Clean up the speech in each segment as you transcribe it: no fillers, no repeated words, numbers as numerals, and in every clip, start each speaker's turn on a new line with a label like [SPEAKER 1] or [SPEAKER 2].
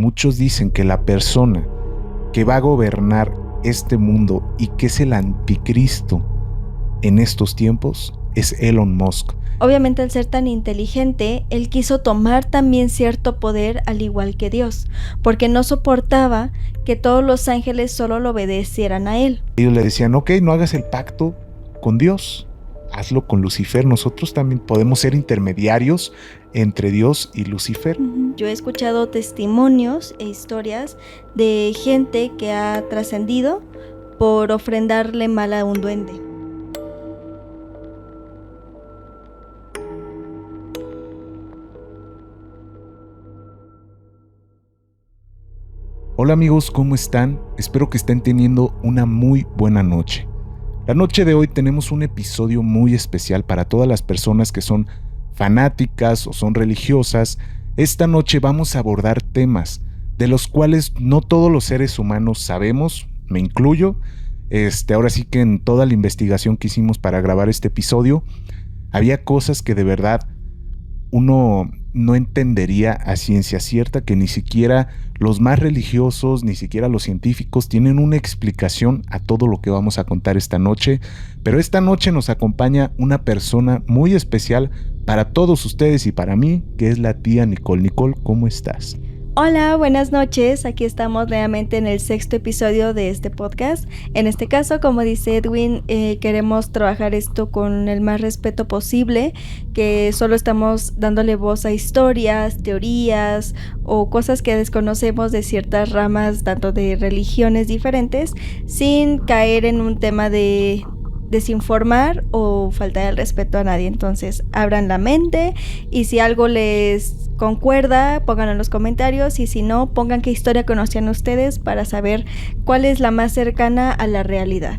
[SPEAKER 1] muchos dicen que la persona que va a gobernar este mundo y que es el anticristo en estos tiempos es Elon Musk.
[SPEAKER 2] Obviamente, al ser tan inteligente, él quiso tomar también cierto poder al igual que Dios, porque no soportaba que todos los ángeles solo lo obedecieran a él.
[SPEAKER 1] Ellos le decían, ok, no hagas el pacto con Dios, hazlo con Lucifer. Nosotros también podemos ser intermediarios entre Dios y Lucifer.
[SPEAKER 2] Yo he escuchado testimonios e historias de gente que ha trascendido por ofrendarle mal a un duende.
[SPEAKER 1] Hola amigos, ¿cómo están? Espero que estén teniendo una muy buena noche. La noche de hoy tenemos un episodio muy especial para todas las personas que son fanáticas o son religiosas. Esta noche vamos a abordar temas de los cuales no todos los seres humanos sabemos, me incluyo. Ahora sí que en toda la investigación que hicimos para grabar este episodio, había cosas que de verdad uno no entendería a ciencia cierta, que ni siquiera los más religiosos, ni siquiera los científicos tienen una explicación a todo lo que vamos a contar esta noche. Pero esta noche nos acompaña una persona muy especial para todos ustedes y para mí, que es la tía Nicole. Nicole, ¿cómo estás?
[SPEAKER 2] Hola, buenas noches. Aquí estamos nuevamente en el 6º episodio de este podcast. En este caso, como dice Edwin, queremos trabajar esto con el más respeto posible, que solo estamos dándole voz a historias, teorías o cosas que desconocemos de ciertas ramas, tanto de religiones diferentes, sin caer en un tema de desinformar o faltar el respeto a nadie. Entonces, abran la mente y si algo les concuerda, pónganlo en los comentarios, y si no, pongan qué historia conocían ustedes para saber cuál es la más cercana a la realidad.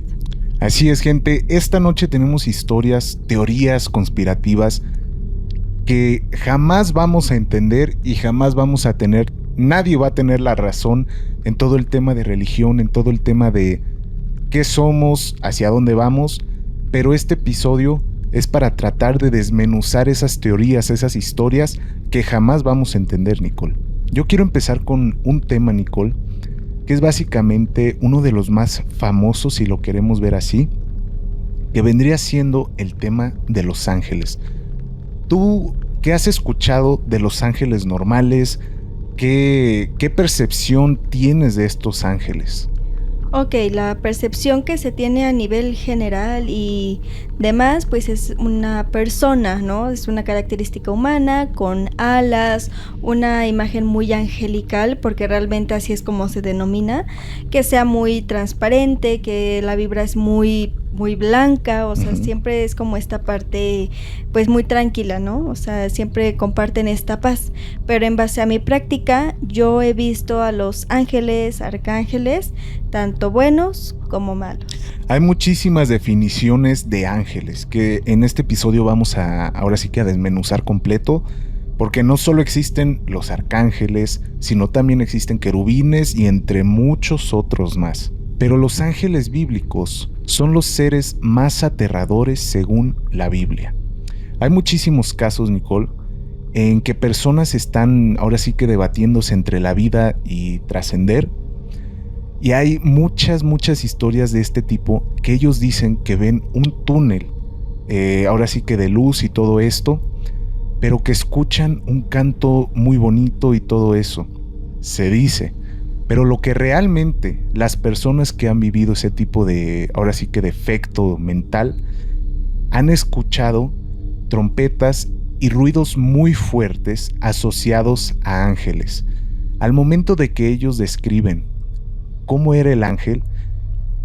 [SPEAKER 1] Así es, gente, esta noche tenemos historias, teorías conspirativas que jamás vamos a entender y jamás vamos a tener, nadie va a tener la razón en todo el tema de religión, en todo el tema de qué somos, hacia dónde vamos, pero este episodio es para tratar de desmenuzar esas teorías, esas historias que jamás vamos a entender, Nicole. Yo quiero empezar con un tema, Nicole, que es básicamente uno de los más famosos, si lo queremos ver así, que vendría siendo el tema de los ángeles. ¿Tú qué has escuchado de los ángeles normales? ¿Qué percepción tienes de estos ángeles?
[SPEAKER 2] Ok, la percepción que se tiene a nivel general y demás, pues es una persona, ¿no? Es una característica humana con alas, una imagen muy angelical, porque realmente así es como se denomina, que sea muy transparente, que la vibra es muy blanca, o sea, siempre es como esta parte pues muy tranquila, ¿no? O sea, siempre comparten esta paz. Pero en base a mi práctica, yo he visto a los ángeles, arcángeles, tanto buenos como malos.
[SPEAKER 1] Hay muchísimas definiciones de ángeles que en este episodio vamos a ahora sí que a desmenuzar completo, porque no solo existen los arcángeles, sino también existen querubines y entre muchos otros más. Pero los ángeles bíblicos son los seres más aterradores según la Biblia. Hay muchísimos casos, Nicole, en que personas están ahora sí que debatiéndose entre la vida y trascender. Y hay muchas historias de este tipo que ellos dicen que ven un túnel, ahora sí que de luz y todo esto, pero que escuchan un canto muy bonito y todo eso. Se dice. Pero lo que realmente las personas que han vivido ese tipo de, ahora sí que de efecto mental, han escuchado trompetas y ruidos muy fuertes asociados a ángeles. Al momento de que ellos describen cómo era el ángel,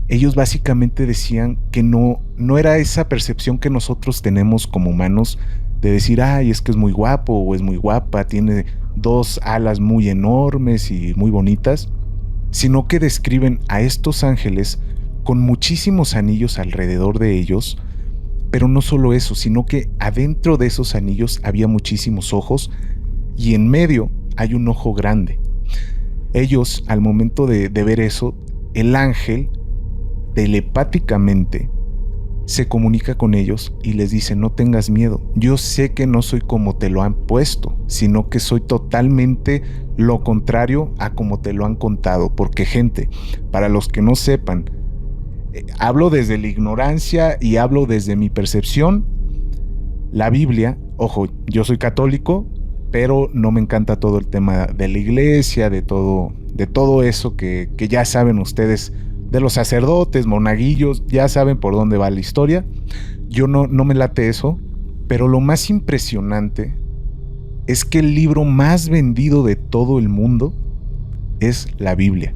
[SPEAKER 1] ellos básicamente decían que no era esa percepción que nosotros tenemos como humanos de decir, ay, es que es muy guapo o es muy guapa, tiene 2 alas muy enormes y muy bonitas, sino que describen a estos ángeles con muchísimos anillos alrededor de ellos, pero no solo eso, sino que adentro de esos anillos había muchísimos ojos y en medio hay un ojo grande. Ellos, al momento de ver eso, el ángel telepáticamente se comunica con ellos y les dice: no tengas miedo, yo sé que no soy como te lo han puesto, sino que soy totalmente lo contrario a como te lo han contado. Porque, gente, para los que no sepan, hablo desde la ignorancia y hablo desde mi percepción. La Biblia, ojo, yo soy católico, pero no me encanta todo el tema de la iglesia, de todo eso que ya saben ustedes, de los sacerdotes, monaguillos, ya saben por dónde va la historia. Yo no me late eso, pero lo más impresionante es que el libro más vendido de todo el mundo es la Biblia.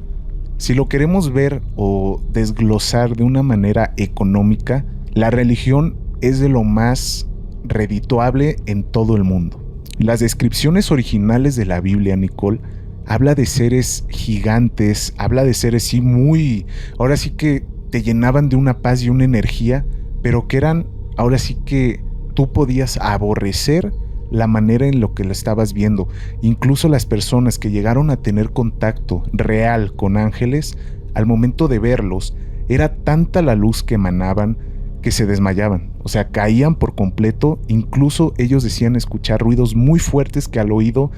[SPEAKER 1] Si lo queremos ver o desglosar de una manera económica, la religión es de lo más redituable en todo el mundo. Las descripciones originales de la Biblia, Nicole, habla de seres gigantes, habla de seres sí muy, ahora sí que te llenaban de una paz y una energía, pero que eran, ahora sí que tú podías aborrecer la manera en lo que la estabas viendo. Incluso las personas que llegaron a tener contacto real con ángeles, al momento de verlos, era tanta la luz que emanaban que se desmayaban, o sea, caían por completo. Incluso ellos decían escuchar ruidos muy fuertes que al oído,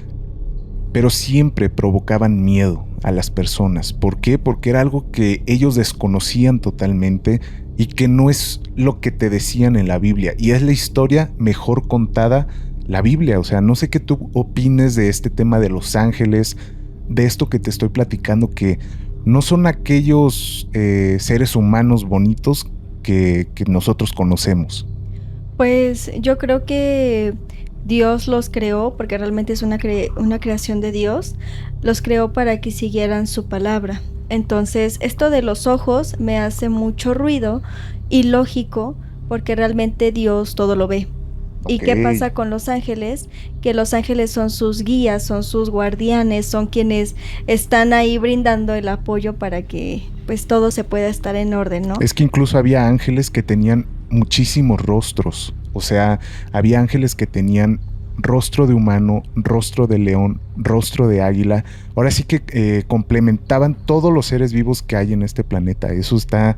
[SPEAKER 1] pero siempre provocaban miedo a las personas. ¿Por qué? Porque era algo que ellos desconocían totalmente y que no es lo que te decían en la Biblia, y es la historia mejor contada, la Biblia. O sea, no sé qué tú opines de este tema de los ángeles, de esto que te estoy platicando, que no son aquellos seres humanos bonitos que nosotros conocemos.
[SPEAKER 2] Pues yo creo que Dios los creó, porque realmente es una creación de Dios, los creó para que siguieran su palabra. Entonces, esto de los ojos me hace mucho ruido y lógico, porque realmente Dios todo lo ve. ¿Y qué pasa con los ángeles? Que los ángeles son sus guías, son sus guardianes, son quienes están ahí brindando el apoyo para que pues todo se pueda estar en orden, ¿no?
[SPEAKER 1] Es que incluso había ángeles que tenían muchísimos rostros. O sea, había ángeles que tenían rostro de humano, rostro de león, rostro de águila. Ahora sí que complementaban todos los seres vivos que hay en este planeta. Eso está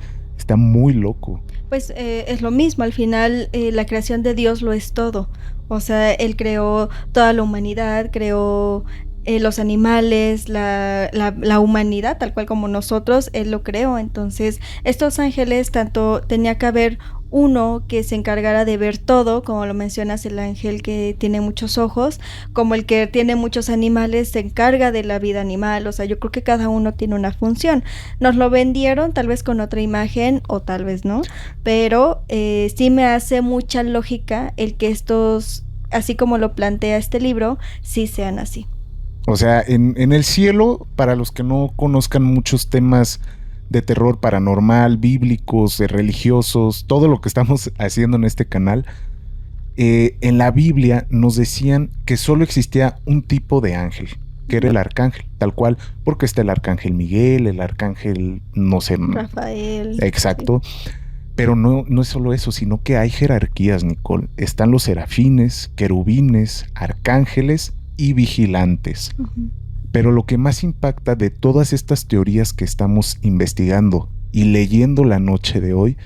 [SPEAKER 1] muy loco.
[SPEAKER 2] Pues es lo mismo, al final la creación de Dios lo es todo. O sea, Él creó toda la humanidad, creó los animales, la humanidad, tal cual como nosotros, Él lo creó. Entonces, estos ángeles, tanto tenía que haber uno que se encargara de ver todo, como lo mencionas, el ángel que tiene muchos ojos, como el que tiene muchos animales, se encarga de la vida animal. O sea, yo creo que cada uno tiene una función. Nos lo vendieron tal vez con otra imagen o tal vez no, pero sí me hace mucha lógica el que estos, así como lo plantea este libro, sí sean así.
[SPEAKER 1] O sea, en el cielo, para los que no conozcan muchos temas de terror paranormal, bíblicos, religiosos, todo lo que estamos haciendo en este canal, en la Biblia nos decían que solo existía un tipo de ángel, que era el arcángel, tal cual, porque está el arcángel Miguel, el arcángel, no sé,
[SPEAKER 2] Rafael.
[SPEAKER 1] Exacto. Sí. Pero no es solo eso, sino que hay jerarquías, Nicole. Están los serafines, querubines, arcángeles y vigilantes. Uh-huh. Pero lo que más impacta de todas estas teorías que estamos investigando y leyendo la noche de hoy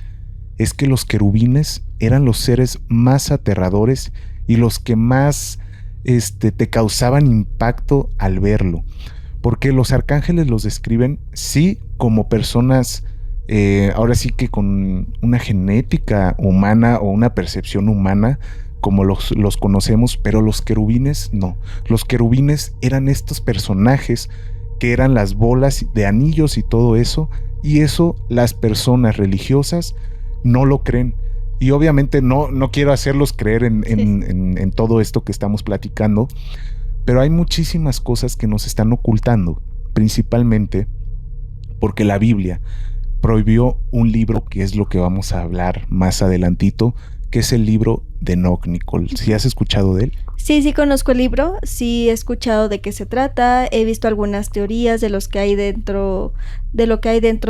[SPEAKER 1] es que los querubines eran los seres más aterradores y los que más te causaban impacto al verlo. Porque los arcángeles los describen, sí, como personas, ahora sí que con una genética humana o una percepción humana, como los conocemos, pero los querubines no. Los querubines eran estos personajes que eran las bolas de anillos y todo eso, y eso las personas religiosas no lo creen. Y obviamente no quiero hacerlos creer en todo esto que estamos platicando, pero hay muchísimas cosas que nos están ocultando, principalmente porque la Biblia prohibió un libro que es lo que vamos a hablar más adelantito, que es el libro de Enoch, Nicole. ¿Sí has escuchado de él?
[SPEAKER 2] Sí conozco el libro, sí he escuchado de qué se trata, he visto algunas teorías de lo que hay dentro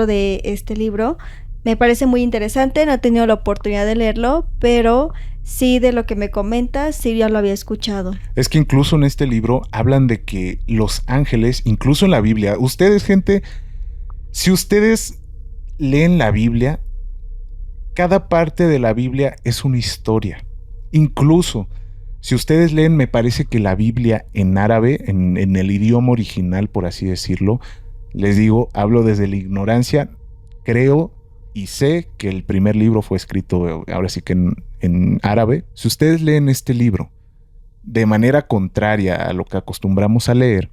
[SPEAKER 2] de este libro. Me parece muy interesante, no he tenido la oportunidad de leerlo, pero sí, de lo que me comentas, sí ya lo había escuchado.
[SPEAKER 1] Es que incluso en este libro hablan de que los ángeles, incluso en la Biblia, ustedes, gente, si ustedes leen la Biblia, cada parte de la Biblia es una historia. Incluso, si ustedes leen, me parece que la Biblia en árabe, en el idioma original, por así decirlo, les digo, hablo desde la ignorancia, creo y sé que el primer libro fue escrito ahora sí que en árabe. Si ustedes leen este libro de manera contraria a lo que acostumbramos a leer,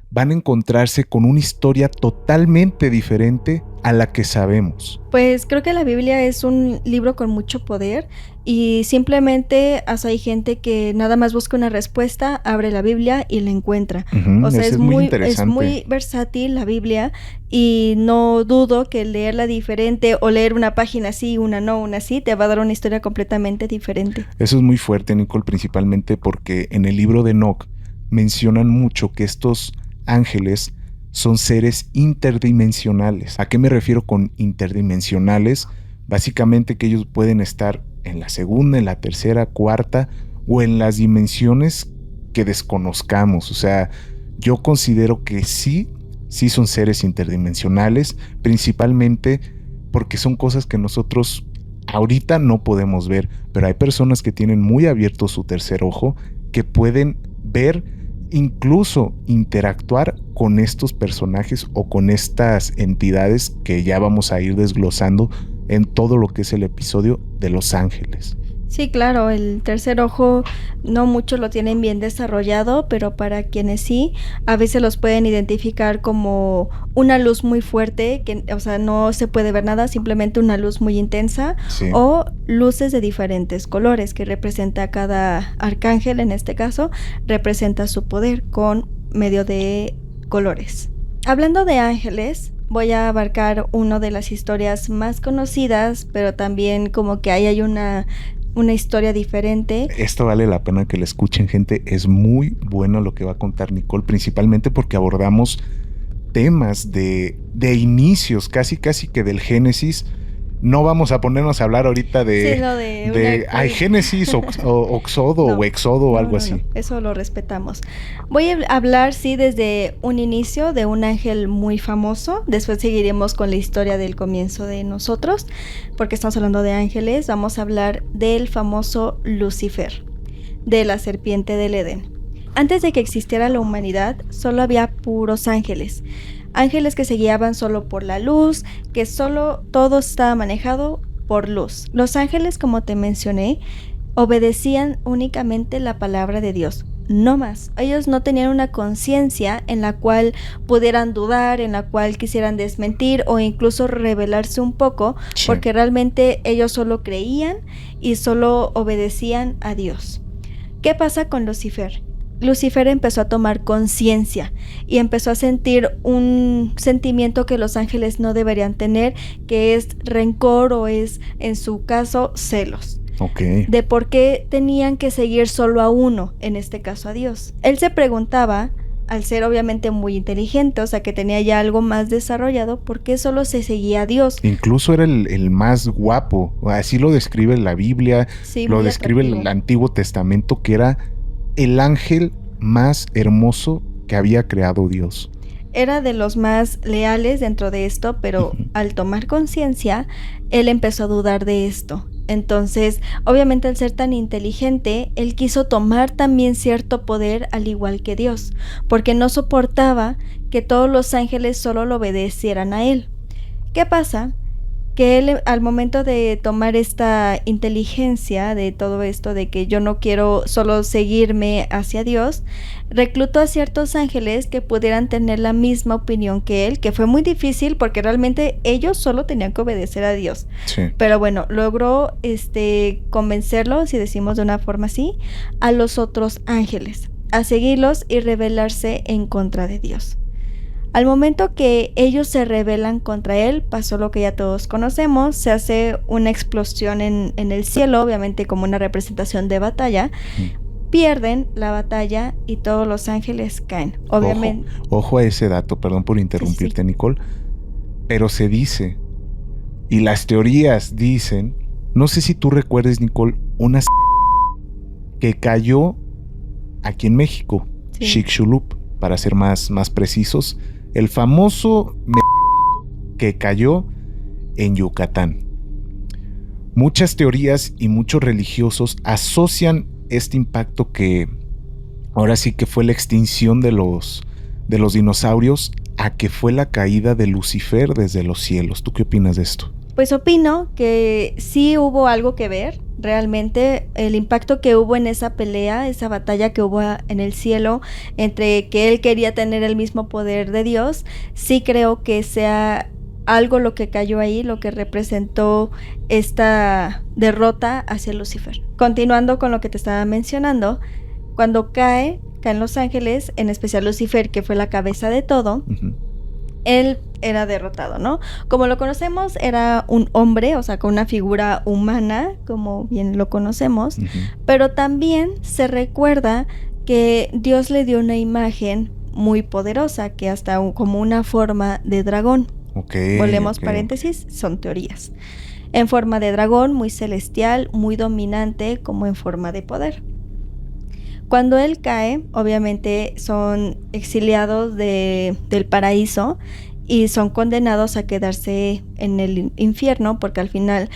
[SPEAKER 1] van a encontrarse con una historia totalmente diferente a la que sabemos.
[SPEAKER 2] Pues creo que la Biblia es un libro con mucho poder y simplemente hay gente que nada más busca una respuesta, abre la Biblia y la encuentra. O sea, es muy versátil la Biblia y no dudo que leerla diferente o leer una página así, una no, una sí, te va a dar una historia completamente diferente.
[SPEAKER 1] Eso es muy fuerte, Nicole, principalmente porque en el libro de Enoch mencionan mucho que estos ángeles son seres interdimensionales. ¿A qué me refiero con interdimensionales? Básicamente que ellos pueden estar en la segunda, en la tercera, cuarta o en las dimensiones que desconozcamos. O sea, yo considero que sí son seres interdimensionales, principalmente porque son cosas que nosotros ahorita no podemos ver, pero hay personas que tienen muy abierto su tercer ojo, que pueden ver, incluso interactuar con estos personajes o con estas entidades que ya vamos a ir desglosando en todo lo que es el episodio de Los Ángeles.
[SPEAKER 2] Sí, claro, el tercer ojo no muchos lo tienen bien desarrollado, pero para quienes sí, a veces los pueden identificar como una luz muy fuerte, que, o sea, no se puede ver nada, simplemente una luz muy intensa, sí, o luces de diferentes colores que representa cada arcángel, en este caso, representa su poder con medio de colores. Hablando de ángeles, voy a abarcar una de las historias más conocidas, pero también como que ahí hay una historia diferente.
[SPEAKER 1] Esto vale la pena que la escuchen, gente. Es muy bueno lo que va a contar Nicole, principalmente porque abordamos temas de inicios, casi que del Génesis. No vamos a ponernos a hablar ahorita de Génesis o Éxodo o Éxodo o algo así. No,
[SPEAKER 2] eso lo respetamos. Voy a hablar, sí, desde un inicio de un ángel muy famoso. Después seguiremos con la historia del comienzo de nosotros, porque estamos hablando de ángeles. Vamos a hablar del famoso Lucifer, de la serpiente del Edén. Antes de que existiera la humanidad, solo había puros ángeles. Ángeles que se guiaban solo por la luz, que solo todo estaba manejado por luz. Los ángeles, como te mencioné, obedecían únicamente la palabra de Dios, no más. Ellos no tenían una conciencia en la cual pudieran dudar, en la cual quisieran desmentir o incluso rebelarse un poco, sí, porque realmente ellos solo creían y solo obedecían a Dios. ¿Qué pasa con Lucifer? Lucifer empezó a tomar conciencia y empezó a sentir un sentimiento que los ángeles no deberían tener, que es rencor o es, en su caso, celos.
[SPEAKER 1] Okay.
[SPEAKER 2] De por qué tenían que seguir solo a uno, en este caso a Dios. Él se preguntaba, al ser obviamente muy inteligente, o sea que tenía ya algo más desarrollado, ¿por qué solo se seguía a Dios?
[SPEAKER 1] Incluso era el más guapo, así lo describe la Biblia, sí, lo describe el Antiguo Testamento, que era el ángel más hermoso que había creado Dios.
[SPEAKER 2] Era de los más leales dentro de esto, pero al tomar conciencia, él empezó a dudar de esto. Entonces, obviamente al ser tan inteligente, él quiso tomar también cierto poder al igual que Dios, porque no soportaba que todos los ángeles solo lo obedecieran a él. ¿Qué pasa? Que él, al momento de tomar esta inteligencia de todo esto, de que yo no quiero solo seguirme hacia Dios, reclutó a ciertos ángeles que pudieran tener la misma opinión que él, que fue muy difícil porque realmente ellos solo tenían que obedecer a Dios.
[SPEAKER 1] Sí.
[SPEAKER 2] Pero bueno, logró convencerlo, si decimos de una forma así, a los otros ángeles, a seguirlos y rebelarse en contra de Dios. Al momento que ellos se rebelan contra él, pasó lo que ya todos conocemos, se hace una explosión en el cielo, obviamente como una representación de batalla, pierden la batalla y todos los ángeles caen, obviamente.
[SPEAKER 1] Ojo a ese dato, perdón por interrumpirte, sí. Nicole, pero se dice, y las teorías dicen, no sé si tú recuerdes, Nicole, una que cayó aquí en México, sí. Chicxulub, para ser más precisos, el famoso meteorito que cayó en Yucatán. Muchas teorías y muchos religiosos asocian este impacto que ahora sí que fue la extinción de los dinosaurios a que fue la caída de Lucifer desde los cielos. ¿Tú qué opinas de esto?
[SPEAKER 2] Pues opino que sí hubo algo que ver. Realmente el impacto que hubo en esa pelea, esa batalla que hubo en el cielo entre que él quería tener el mismo poder de Dios, sí creo que sea algo lo que cayó ahí, lo que representó esta derrota hacia Lucifer. Continuando con lo que te estaba mencionando, cuando caen los ángeles, en especial Lucifer, que fue la cabeza de todo, él era derrotado, ¿no? Como lo conocemos, era un hombre, o sea, con una figura humana, como bien lo conocemos, pero también se recuerda que Dios le dio una imagen muy poderosa, que hasta como una forma de dragón. Volvemos paréntesis, son teorías. En forma de dragón, muy celestial, muy dominante, como en forma de poder. Cuando él cae, obviamente son exiliados del paraíso y son condenados a quedarse en el infierno, porque al final,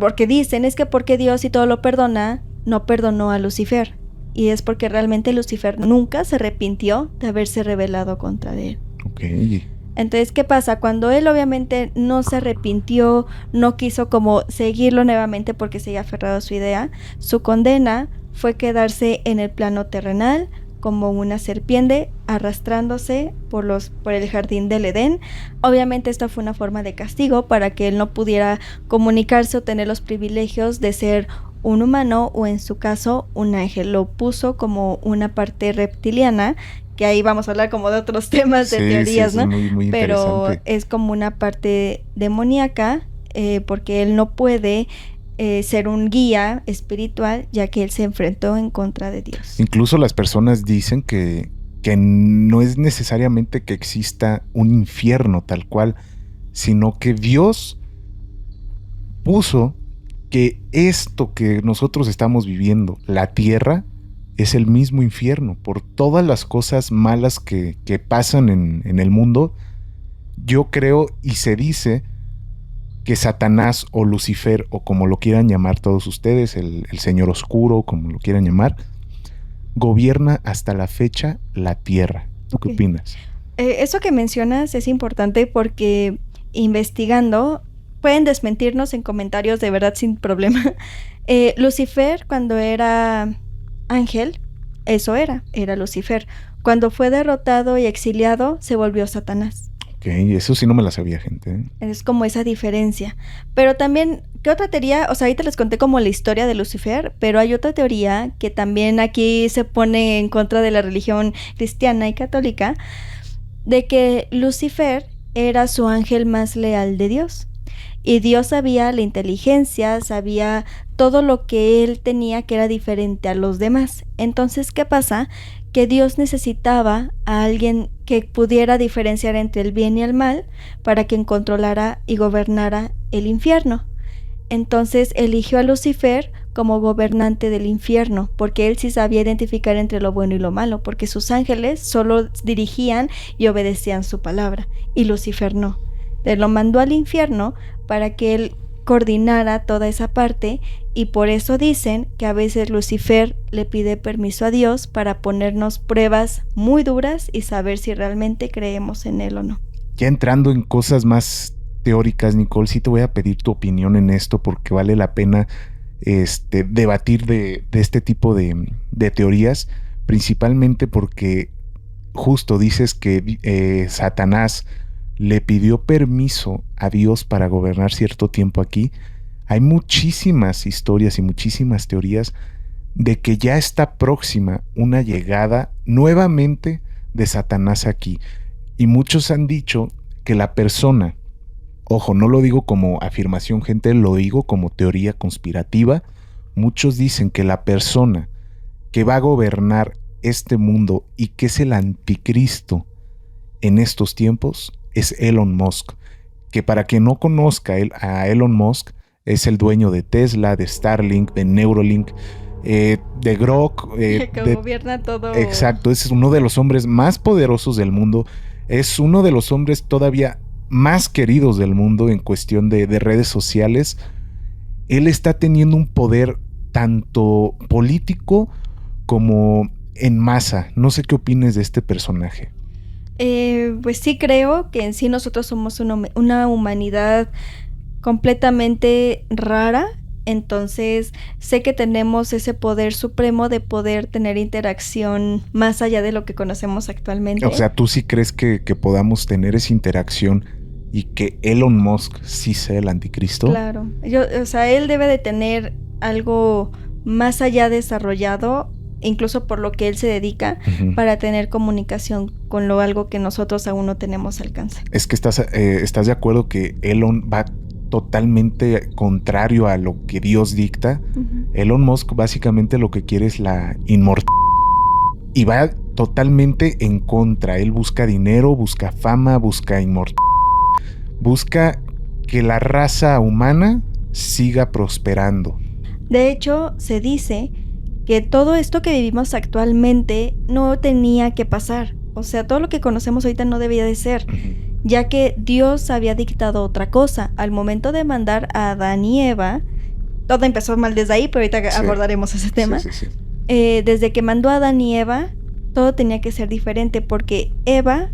[SPEAKER 2] porque dicen, es que porque Dios, si todo lo perdona, no perdonó a Lucifer. Y es porque realmente Lucifer nunca se arrepintió de haberse rebelado contra él. Entonces, ¿qué pasa? Cuando él obviamente no se arrepintió, no quiso como seguirlo nuevamente porque seguía aferrado a su idea, su condena fue quedarse en el plano terrenal como una serpiente arrastrándose por el jardín del Edén. Obviamente esta fue una forma de castigo para que él no pudiera comunicarse o tener los privilegios de ser un humano o en su caso un ángel. Lo puso como una parte reptiliana, que ahí vamos a hablar como de otros temas de teorías, ¿no?
[SPEAKER 1] Muy
[SPEAKER 2] pero es como una parte demoníaca porque él no puede ser un guía espiritual, ya que él se enfrentó en contra de Dios.
[SPEAKER 1] Incluso las personas dicen que no es necesariamente que exista un infierno tal cual, sino que Dios puso que esto que nosotros estamos viviendo, la tierra, es el mismo infierno por todas las cosas malas que pasan en el mundo. Yo creo y se dice que Satanás o Lucifer, o como lo quieran llamar todos ustedes, el Señor Oscuro, como lo quieran llamar, gobierna hasta la fecha la tierra. ¿Tú qué opinas?
[SPEAKER 2] Eso que mencionas es importante porque investigando, pueden desmentirnos en comentarios de verdad sin problema. Lucifer, cuando era ángel, eso era Lucifer. Cuando fue derrotado y exiliado, se volvió Satanás.
[SPEAKER 1] Eso sí no me la sabía, gente.
[SPEAKER 2] Es como esa diferencia. Pero también, ¿qué otra teoría? O sea, ahorita les conté como la historia de Lucifer, pero hay otra teoría que también aquí se pone en contra de la religión cristiana y católica, de que Lucifer era su ángel más leal de Dios. Y Dios sabía la inteligencia, sabía todo lo que él tenía que era diferente a los demás. Entonces, ¿qué pasa? Que Dios necesitaba a alguien que pudiera diferenciar entre el bien y el mal para que controlara y gobernara el infierno. Entonces eligió a Lucifer como gobernante del infierno, porque él sí sabía identificar entre lo bueno y lo malo, porque sus ángeles solo dirigían y obedecían su palabra, y Lucifer no. Él lo mandó al infierno para que él coordinara toda esa parte, y por eso dicen que a veces Lucifer le pide permiso a Dios para ponernos pruebas muy duras y saber si realmente creemos en él o no.
[SPEAKER 1] Ya entrando en cosas más teóricas, Nicole, sí te voy a pedir tu opinión en esto porque vale la pena debatir de este tipo de teorías, principalmente porque justo dices que Satanás le pidió permiso a Dios para gobernar cierto tiempo aquí. Hay muchísimas historias y muchísimas teorías de que ya está próxima una llegada nuevamente de Satanás aquí. Y muchos han dicho que la persona, ojo, no lo digo como afirmación, gente, lo digo como teoría conspirativa. Muchos dicen que la persona que va a gobernar este mundo y que es el anticristo en estos tiempos es Elon Musk, que para quien no conozca a Elon Musk, es el dueño de Tesla, de Starlink, de Neuralink, de Grok.
[SPEAKER 2] Que gobierna todo.
[SPEAKER 1] Exacto, es uno de los hombres más poderosos del mundo, es uno de los hombres todavía más queridos del mundo en cuestión de redes sociales. él está teniendo un poder tanto político como en masa. No sé qué opines de este personaje.
[SPEAKER 2] Pues sí creo que en sí nosotros somos una humanidad completamente rara. Entonces sé que tenemos ese poder supremo de poder tener interacción más allá de lo que conocemos actualmente.
[SPEAKER 1] O sea, ¿tú sí crees que podamos tener esa interacción y que Elon Musk sí sea el anticristo?
[SPEAKER 2] Claro. O sea, él debe de tener algo más allá desarrollado, incluso por lo que él se dedica, para tener comunicación con algo que nosotros aún no tenemos alcance.
[SPEAKER 1] Es que estás de acuerdo que Elon va totalmente contrario a lo que Dios dicta. Elon Musk básicamente lo que quiere es la inmortalidad y va totalmente en contra. Él busca dinero, busca fama, busca inmortalidad, busca que la raza humana siga prosperando.
[SPEAKER 2] De hecho, se dice que todo esto que vivimos actualmente no tenía que pasar. O sea, todo lo que conocemos ahorita no debía de ser, ya que Dios había dictado otra cosa. Al momento de mandar a Adán y Eva, todo empezó mal desde ahí, pero ahorita abordaremos ese tema.
[SPEAKER 1] Sí.
[SPEAKER 2] Desde que mandó a Adán y Eva, todo tenía que ser diferente, porque Eva,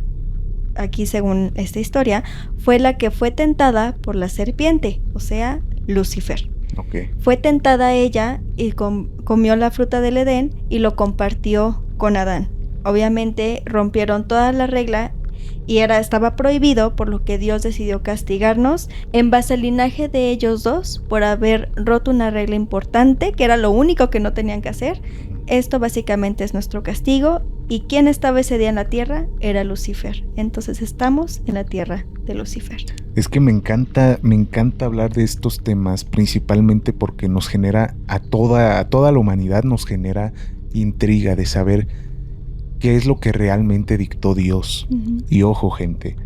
[SPEAKER 2] aquí según esta historia, fue la que fue tentada por la serpiente, o sea, Lucifer.
[SPEAKER 1] Okay.
[SPEAKER 2] Fue tentada ella y comió la fruta del Edén y lo compartió con Adán. Obviamente rompieron toda la regla y estaba prohibido, por lo que Dios decidió castigarnos en base al linaje de ellos dos por haber roto una regla importante, que era lo único que no tenían que hacer. Esto básicamente es nuestro castigo. ¿Y quién estaba ese día en la tierra? Era Lucifer. Entonces estamos en la tierra de Lucifer.
[SPEAKER 1] Es que me encanta hablar de estos temas, principalmente porque nos genera a toda la humanidad, nos genera intriga de saber qué es lo que realmente dictó Dios. Y ojo, gente,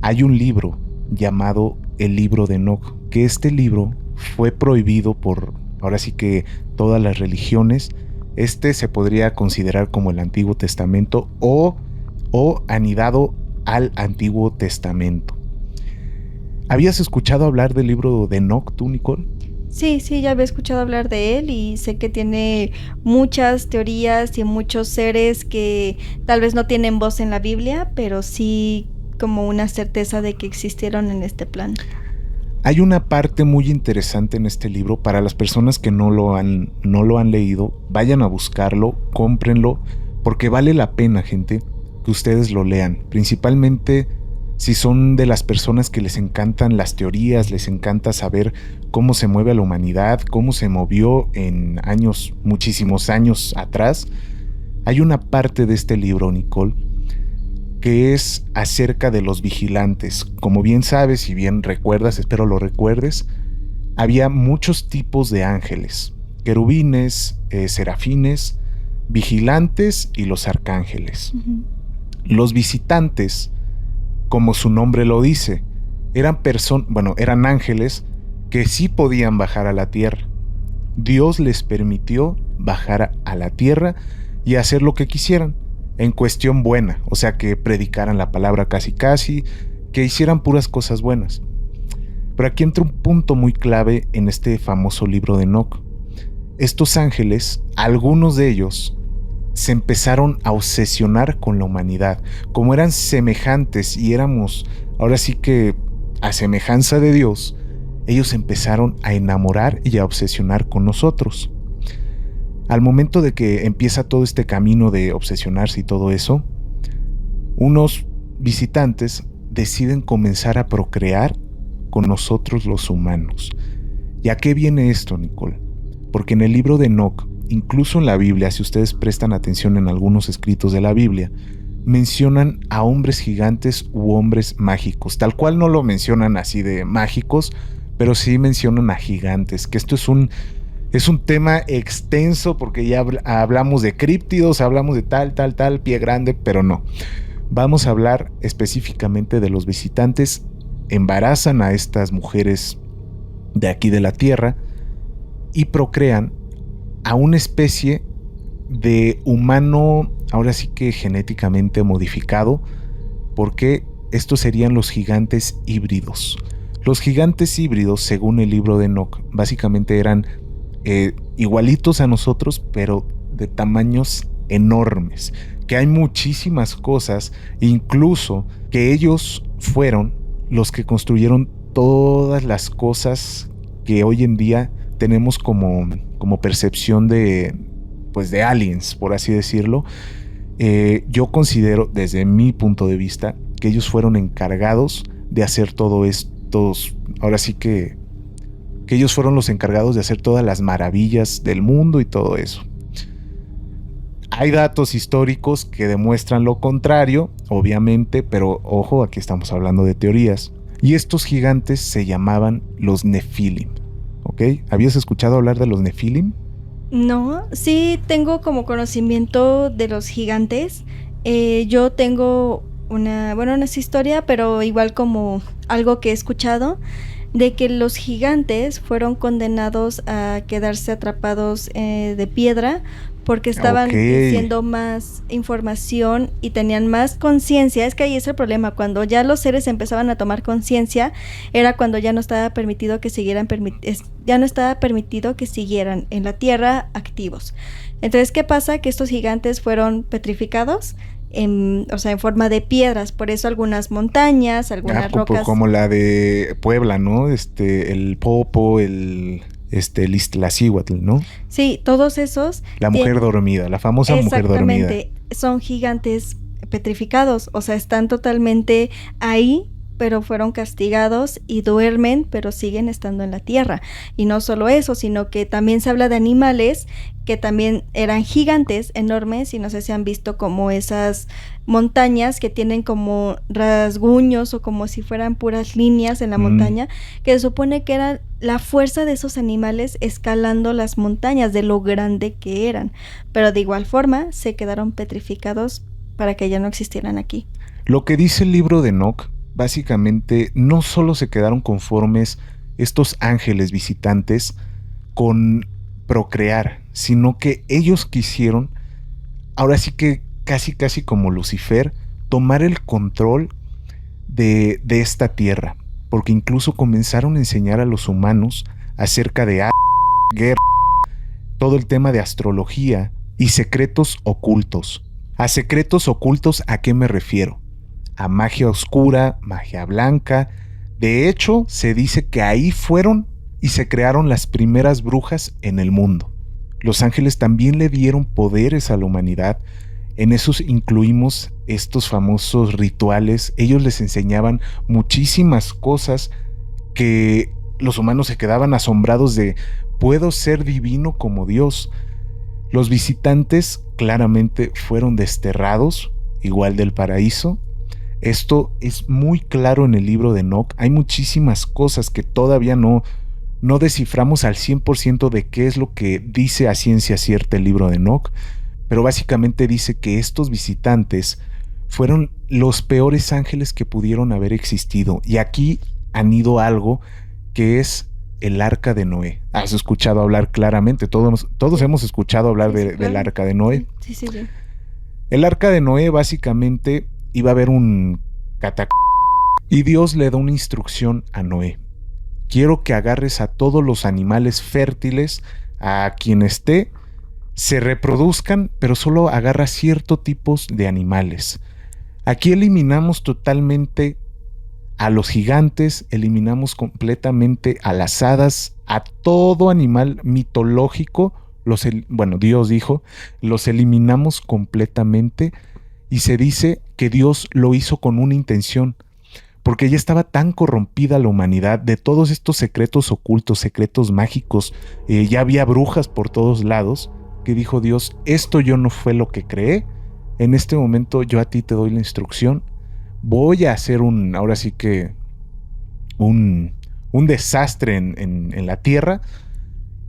[SPEAKER 1] hay un libro llamado el libro de Enoc, que este libro fue prohibido por, ahora sí que todas las religiones. Este se podría considerar como el Antiguo Testamento o anidado al Antiguo Testamento. ¿Habías escuchado hablar del libro de Enoc, tú, Nicole?
[SPEAKER 2] Sí, ya había escuchado hablar de él y sé que tiene muchas teorías y muchos seres que tal vez no tienen voz en la Biblia, pero sí como una certeza de que existieron en este plan.
[SPEAKER 1] Hay una parte muy interesante en este libro. Para las personas que no lo han leído, vayan a buscarlo, cómprenlo, porque vale la pena, gente, que ustedes lo lean. Principalmente si son de las personas que les encantan las teorías, les encanta saber cómo se mueve la humanidad, cómo se movió en muchísimos años atrás. Hay una parte de este libro, Nicole, que es acerca de los vigilantes. Como bien sabes y bien recuerdas, espero lo recuerdes, había muchos tipos de ángeles: querubines, serafines, vigilantes y los arcángeles. Los visitantes, como su nombre lo dice, eran ángeles que sí podían bajar a la tierra. Dios les permitió bajar a la tierra y hacer lo que quisieran, en cuestión buena, o sea, que predicaran la palabra casi, que hicieran puras cosas buenas. Pero aquí entra un punto muy clave en este famoso libro de Enoc. Estos ángeles, algunos de ellos, se empezaron a obsesionar con la humanidad. Como eran semejantes y éramos, ahora sí que a semejanza de Dios, ellos empezaron a enamorar y a obsesionar con nosotros. Al momento de que empieza todo este camino de obsesionarse y todo eso, unos visitantes deciden comenzar a procrear con nosotros los humanos. ¿Y a qué viene esto, Nicole? Porque en el libro de Enoc, incluso en la Biblia, si ustedes prestan atención en algunos escritos de la Biblia, mencionan a hombres gigantes u hombres mágicos. Tal cual no lo mencionan así de mágicos, pero sí mencionan a gigantes, que esto es un tema extenso, porque ya hablamos de críptidos, hablamos de tal, pie grande, pero no. Vamos a hablar específicamente de los visitantes. Embarazan a estas mujeres de aquí de la tierra y procrean a una especie de humano, ahora sí que genéticamente modificado, porque estos serían los gigantes híbridos. Los gigantes híbridos, según el libro de Enoch, básicamente eran igualitos a nosotros, pero de tamaños enormes. Que hay muchísimas cosas, incluso que ellos fueron los que construyeron todas las cosas que hoy en día tenemos como percepción de, pues, de aliens, por así decirlo. Yo considero, desde mi punto de vista, que ellos fueron encargados de hacer todo esto. Ahora sí que ellos fueron los encargados de hacer todas las maravillas del mundo y todo eso. Hay datos históricos que demuestran lo contrario, obviamente, pero ojo, aquí estamos hablando de teorías. Y estos gigantes se llamaban los Nefilim, ¿ok? ¿Habías escuchado hablar de los Nefilim?
[SPEAKER 2] No, sí tengo como conocimiento de los gigantes. Yo tengo una historia, pero igual como algo que he escuchado, de que los gigantes fueron condenados a quedarse atrapados de piedra porque estaban diciendo más información y tenían más conciencia. Es que ahí es el problema, cuando ya los seres empezaban a tomar conciencia, era cuando ya no estaba permitido que siguieran en la tierra activos. Entonces, ¿qué pasa? Que estos gigantes fueron petrificados, en forma de piedras. Por eso algunas montañas, algunas rocas,
[SPEAKER 1] como la de Puebla, ¿no? El Popo, el Iztaccíhuatl, ¿no?
[SPEAKER 2] Sí, todos esos.
[SPEAKER 1] La mujer dormida, la famosa mujer dormida.
[SPEAKER 2] Exactamente, son gigantes petrificados, o sea, están totalmente ahí, pero fueron castigados y duermen, pero siguen estando en la tierra. Y no solo eso, sino que también se habla de animales que también eran gigantes, enormes, y no sé si han visto como esas montañas que tienen como rasguños o como si fueran puras líneas en la montaña, que se supone que era la fuerza de esos animales escalando las montañas, de lo grande que eran. Pero de igual forma se quedaron petrificados para que ya no existieran aquí.
[SPEAKER 1] Lo que dice el libro de Enoch, básicamente, no solo se quedaron conformes estos ángeles visitantes con procrear, sino que ellos quisieron, ahora sí que casi como Lucifer, tomar el control de esta tierra, porque incluso comenzaron a enseñar a los humanos acerca de guerra, todo el tema de astrología y secretos ocultos. A secretos ocultos, ¿a qué me refiero? A magia oscura, magia blanca. De hecho, se dice que ahí fueron y se crearon las primeras brujas en el mundo. Los ángeles también le dieron poderes a la humanidad. En esos incluimos estos famosos rituales. Ellos les enseñaban muchísimas cosas que los humanos se quedaban asombrados de: ¿puedo ser divino como Dios? Los visitantes claramente fueron desterrados, igual del paraíso. Esto es muy claro en el libro de Enoch. Hay muchísimas cosas que todavía no desciframos al 100% de qué es lo que dice a ciencia cierta el libro de Enoch, pero básicamente dice que estos visitantes fueron los peores ángeles que pudieron haber existido. Y aquí anido algo que es el arca de Noé. ¿Has escuchado hablar claramente? Todos hemos escuchado hablar del arca de Noé.
[SPEAKER 2] Sí.
[SPEAKER 1] El arca de Noé básicamente iba a haber un cataclismo y Dios le da una instrucción a Noé: quiero que agarres a todos los animales fértiles, a quien esté, se reproduzcan, pero solo agarra ciertos tipos de animales. Aquí eliminamos totalmente a los gigantes, eliminamos completamente a las hadas, a todo animal mitológico. Dios dijo, los eliminamos completamente. Y se dice que Dios lo hizo con una intención, porque ya estaba tan corrompida la humanidad de todos estos secretos ocultos, secretos mágicos, ya había brujas por todos lados, que dijo Dios: esto yo no fue lo que creé, en este momento yo a ti te doy la instrucción, voy a hacer un desastre en la tierra,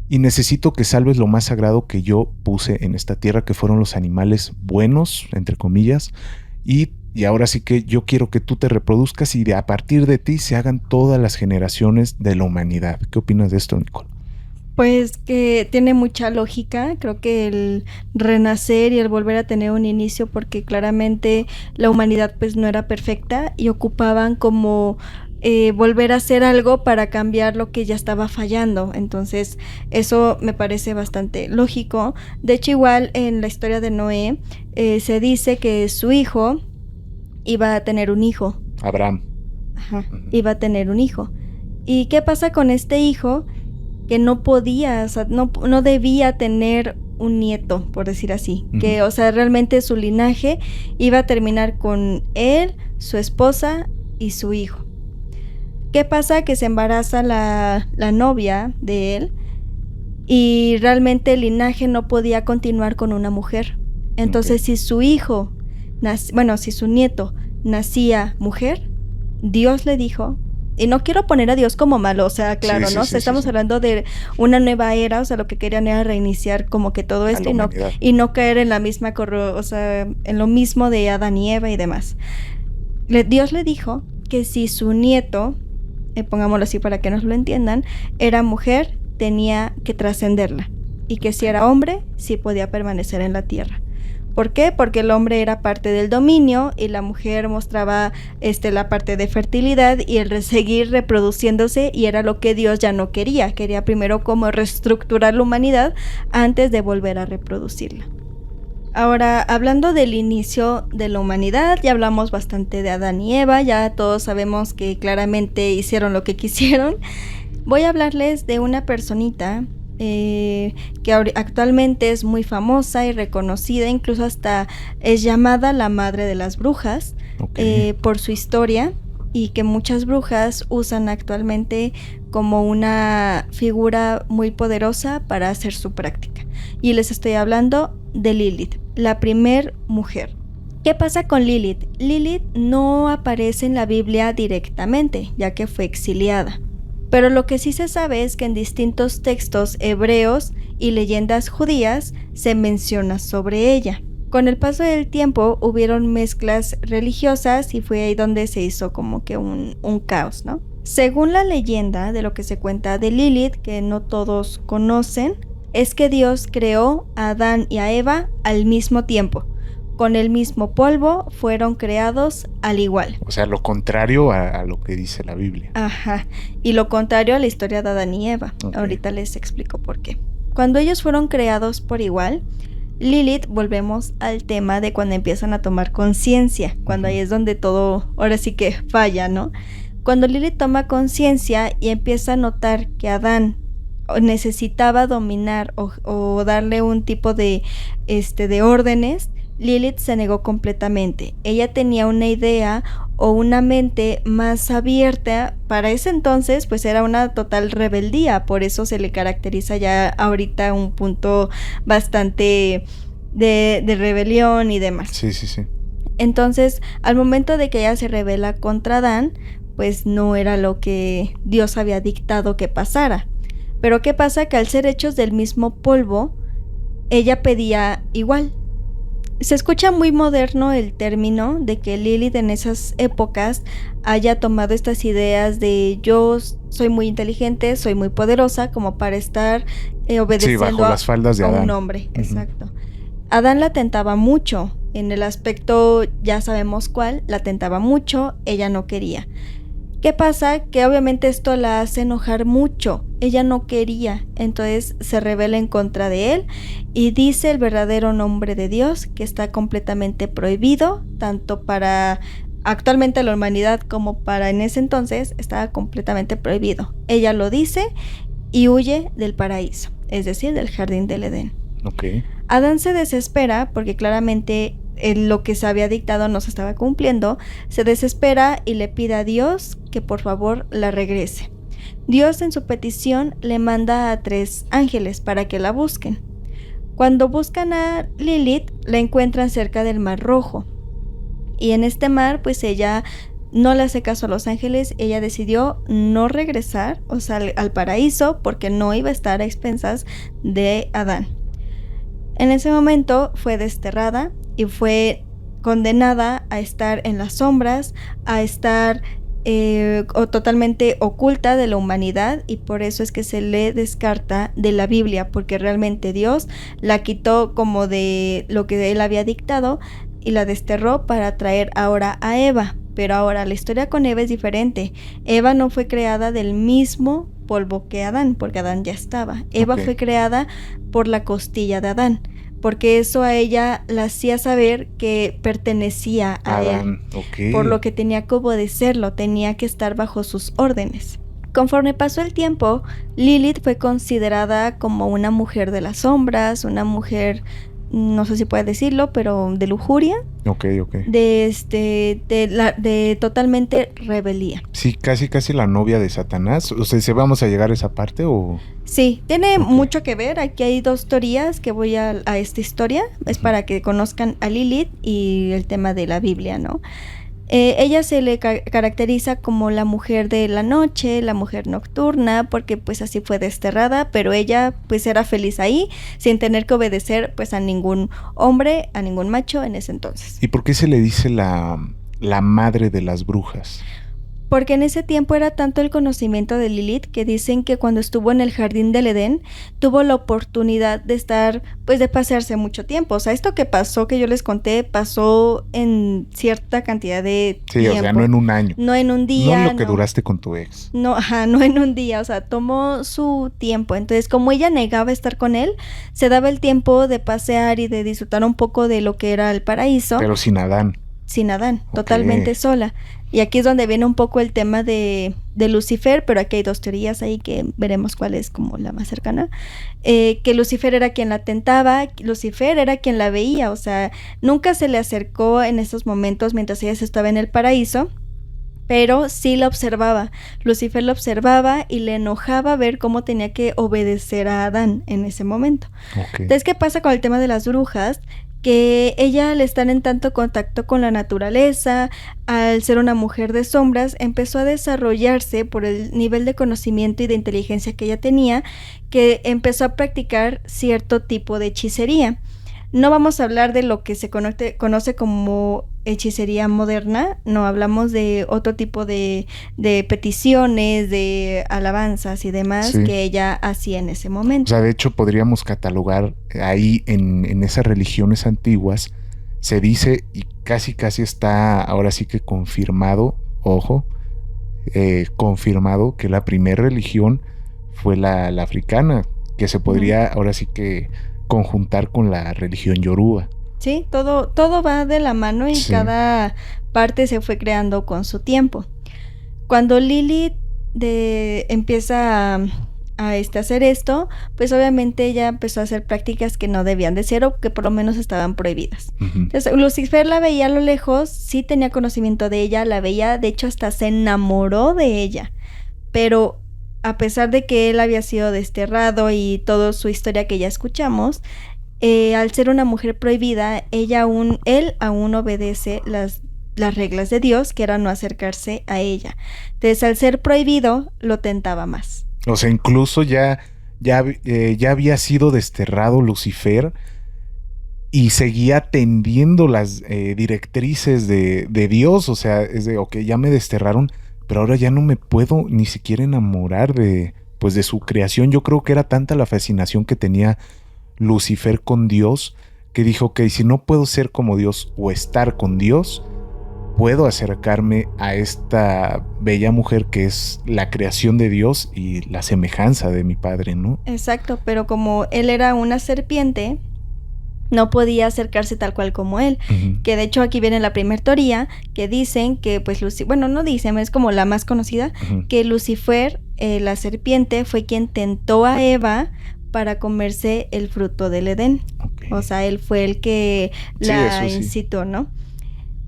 [SPEAKER 1] y necesito que salves lo más sagrado que yo puse en esta tierra, que fueron los animales buenos, entre comillas, y ahora sí que yo quiero que tú te reproduzcas y a partir de ti se hagan todas las generaciones de la humanidad. ¿Qué opinas de esto, Nicole?
[SPEAKER 2] Pues que tiene mucha lógica, creo que el renacer y el volver a tener un inicio, porque claramente la humanidad pues no era perfecta y ocupaban como volver a hacer algo para cambiar lo que ya estaba fallando. Entonces eso me parece bastante lógico. De hecho, igual en la historia de Noé se dice que su hijo iba a tener un hijo.
[SPEAKER 1] Abraham.
[SPEAKER 2] Ajá, iba a tener un hijo. ¿Y qué pasa con este hijo? Que no podía, o sea, no debía tener un nieto, por decir así. Que, o sea, realmente su linaje iba a terminar con él, su esposa y su hijo. ¿Qué pasa? Que se embaraza la novia de él y realmente el linaje no podía continuar con una mujer. Entonces, si su hijo, si su nieto nacía mujer, Dios le dijo, y no quiero poner a Dios como malo, o sea, claro, ¿no? Estamos hablando de una nueva era, o sea, lo que querían era reiniciar como que todo esto y no caer en la misma, en lo mismo de Adán y Eva y demás. Dios le dijo que si su nieto, pongámoslo así para que nos lo entiendan, era mujer, tenía que trascenderla, y que si era hombre, sí podía permanecer en la tierra. ¿Por qué? Porque el hombre era parte del dominio y la mujer mostraba la parte de fertilidad y el seguir reproduciéndose, y era lo que Dios ya no quería. Quería primero como reestructurar la humanidad antes de volver a reproducirla. Ahora, hablando del inicio de la humanidad, ya hablamos bastante de Adán y Eva, ya todos sabemos que claramente hicieron lo que quisieron. Voy a hablarles de una personita que actualmente es muy famosa y reconocida, incluso hasta es llamada la madre de las brujas, por su historia, y que muchas brujas usan actualmente como una figura muy poderosa para hacer su práctica. Y les estoy hablando de Lilith, la primer mujer. ¿Qué pasa con Lilith? Lilith no aparece en la Biblia directamente, ya que fue exiliada. Pero lo que sí se sabe es que en distintos textos hebreos y leyendas judías se menciona sobre ella. Con el paso del tiempo hubieron mezclas religiosas y fue ahí donde se hizo como que un caos, ¿no? Según la leyenda de lo que se cuenta de Lilith, que no todos conocen, es que Dios creó a Adán y a Eva al mismo tiempo. Con el mismo polvo fueron creados al igual.
[SPEAKER 1] O sea, lo contrario a lo que dice la Biblia.
[SPEAKER 2] Ajá, y lo contrario a la historia de Adán y Eva. Ahorita les explico por qué. Cuando ellos fueron creados por igual, Lilith, volvemos al tema de cuando empiezan a tomar conciencia, cuando ahí es donde todo, ahora sí que falla, ¿no? Cuando Lilith toma conciencia y empieza a notar que Adán necesitaba dominar o darle un tipo de órdenes, Lilith se negó completamente. Ella tenía una idea o una mente más abierta. Para ese entonces, pues era una total rebeldía. Por eso se le caracteriza ya ahorita un punto bastante de rebelión y demás.
[SPEAKER 1] Sí.
[SPEAKER 2] Entonces, al momento de que ella se rebela contra Adán, pues no era lo que Dios había dictado que pasara. Pero ¿qué pasa? Que al ser hechos del mismo polvo, ella pedía igual. Se escucha muy moderno el término de que Lilith en esas épocas haya tomado estas ideas de yo soy muy inteligente, soy muy poderosa, como para estar obedeciendo
[SPEAKER 1] bajo las faldas de
[SPEAKER 2] a
[SPEAKER 1] Adán.
[SPEAKER 2] un hombre. Exacto. Adán la tentaba mucho, en el aspecto ya sabemos cuál, la tentaba mucho, ella no quería. ¿Qué pasa? Que obviamente esto la hace enojar mucho. Ella no quería, entonces se rebela en contra de él y dice el verdadero nombre de Dios, que está completamente prohibido, tanto para actualmente la humanidad como para en ese entonces, estaba completamente prohibido. Ella lo dice y huye del paraíso, es decir, del jardín del Edén. Adán se desespera porque claramente lo que se había dictado no se estaba cumpliendo, se desespera y le pide a Dios que por favor la regrese. Dios en su petición le manda a 3 ángeles para que la busquen. Cuando buscan a Lilith, la encuentran cerca del Mar Rojo. Y en este mar, pues ella no le hace caso a los ángeles, ella decidió no regresar, o sea, al paraíso, porque no iba a estar a expensas de Adán. En ese momento fue desterrada y fue condenada a estar en las sombras, a estar totalmente oculta de la humanidad, y por eso es que se le descarta de la Biblia, porque realmente Dios la quitó como de lo que él había dictado y la desterró para traer ahora a Eva. Pero ahora la historia con Eva es diferente. Eva no fue creada del mismo polvo que Adán, porque Adán ya estaba. Eva fue creada por la costilla de Adán, porque eso a ella la hacía saber que pertenecía a Adán, él, por lo que tenía que obedecerlo, tenía que estar bajo sus órdenes. Conforme pasó el tiempo, Lilith fue considerada como una mujer de las sombras, una mujer, no sé si puedes decirlo, pero de lujuria.
[SPEAKER 1] Ok.
[SPEAKER 2] De totalmente rebeldía.
[SPEAKER 1] Sí, casi la novia de Satanás. O sea, ¿se vamos a llegar a esa parte o...?
[SPEAKER 2] Sí, tiene mucho que ver. Aquí hay 2 teorías que voy a esta historia. Es para que conozcan a Lilith y el tema de la Biblia, ¿no? Ella se le caracteriza como la mujer de la noche, la mujer nocturna, porque pues así fue desterrada, pero ella pues era feliz ahí, sin tener que obedecer pues a ningún hombre, a ningún macho en ese entonces.
[SPEAKER 1] ¿Y por qué se le dice la madre de las brujas?
[SPEAKER 2] Porque en ese tiempo era tanto el conocimiento de Lilith que dicen que cuando estuvo en el jardín del Edén tuvo la oportunidad de estar, pues de pasearse mucho tiempo. O sea, esto que pasó, que yo les conté, pasó en cierta cantidad de tiempo.
[SPEAKER 1] Sí, o sea, no en un año.
[SPEAKER 2] No en un día.
[SPEAKER 1] No en lo que duraste con tu ex.
[SPEAKER 2] No, no en un día, o sea, tomó su tiempo. Entonces, como ella negaba estar con él, se daba el tiempo de pasear y de disfrutar un poco de lo que era el paraíso.
[SPEAKER 1] Pero sin Adán.
[SPEAKER 2] Sin Adán, totalmente sola. Y aquí es donde viene un poco el tema de Lucifer, pero aquí hay 2 teorías ahí que veremos cuál es como la más cercana. Que Lucifer era quien la tentaba, Lucifer era quien la veía, o sea, nunca se le acercó en esos momentos mientras ella estaba en el paraíso, pero sí la observaba. Lucifer la observaba y le enojaba ver cómo tenía que obedecer a Adán en ese momento. Entonces, ¿qué pasa con el tema de las brujas? Que ella, al estar en tanto contacto con la naturaleza, al ser una mujer de sombras, empezó a desarrollarse por el nivel de conocimiento y de inteligencia que ella tenía, que empezó a practicar cierto tipo de hechicería. No vamos a hablar de lo que se conoce como hechicería moderna, no, hablamos de otro tipo de peticiones, de alabanzas y demás que ella hacía en ese momento.
[SPEAKER 1] O sea, de hecho podríamos catalogar ahí en esas religiones antiguas, se dice y casi está ahora sí que confirmado, confirmado que la primera religión fue la africana, que se podría ahora sí que conjuntar con la religión yoruba.
[SPEAKER 2] Sí, todo va de la mano y cada parte se fue creando con su tiempo. Cuando Lilith empieza a hacer esto, pues obviamente ella empezó a hacer prácticas que no debían de ser o que por lo menos estaban prohibidas. Entonces Lucifer la veía a lo lejos, sí tenía conocimiento de ella, la veía, de hecho hasta se enamoró de ella, pero a pesar de que él había sido desterrado y toda su historia que ya escuchamos, al ser una mujer prohibida, él aún obedece las reglas de Dios, que era no acercarse a ella. Entonces, al ser prohibido, lo tentaba más.
[SPEAKER 1] O sea, incluso ya había sido desterrado Lucifer y seguía atendiendo las directrices de Dios. O sea, es de, ok, ya me desterraron, pero ahora ya no me puedo ni siquiera enamorar de su creación. Yo creo que era tanta la fascinación que tenía Lucifer con Dios, que dijo, ok, si no puedo ser como Dios o estar con Dios, puedo acercarme a esta bella mujer que es la creación de Dios y la semejanza de mi padre, ¿no?
[SPEAKER 2] Exacto, pero como él era una serpiente, no podía acercarse tal cual como él, que de hecho aquí viene la primera teoría, que dicen que pues no dicen, es como la más conocida, que Lucifer, la serpiente, fue quien tentó a Eva para comerse el fruto del Edén. O sea, él fue el que la incitó, ¿no?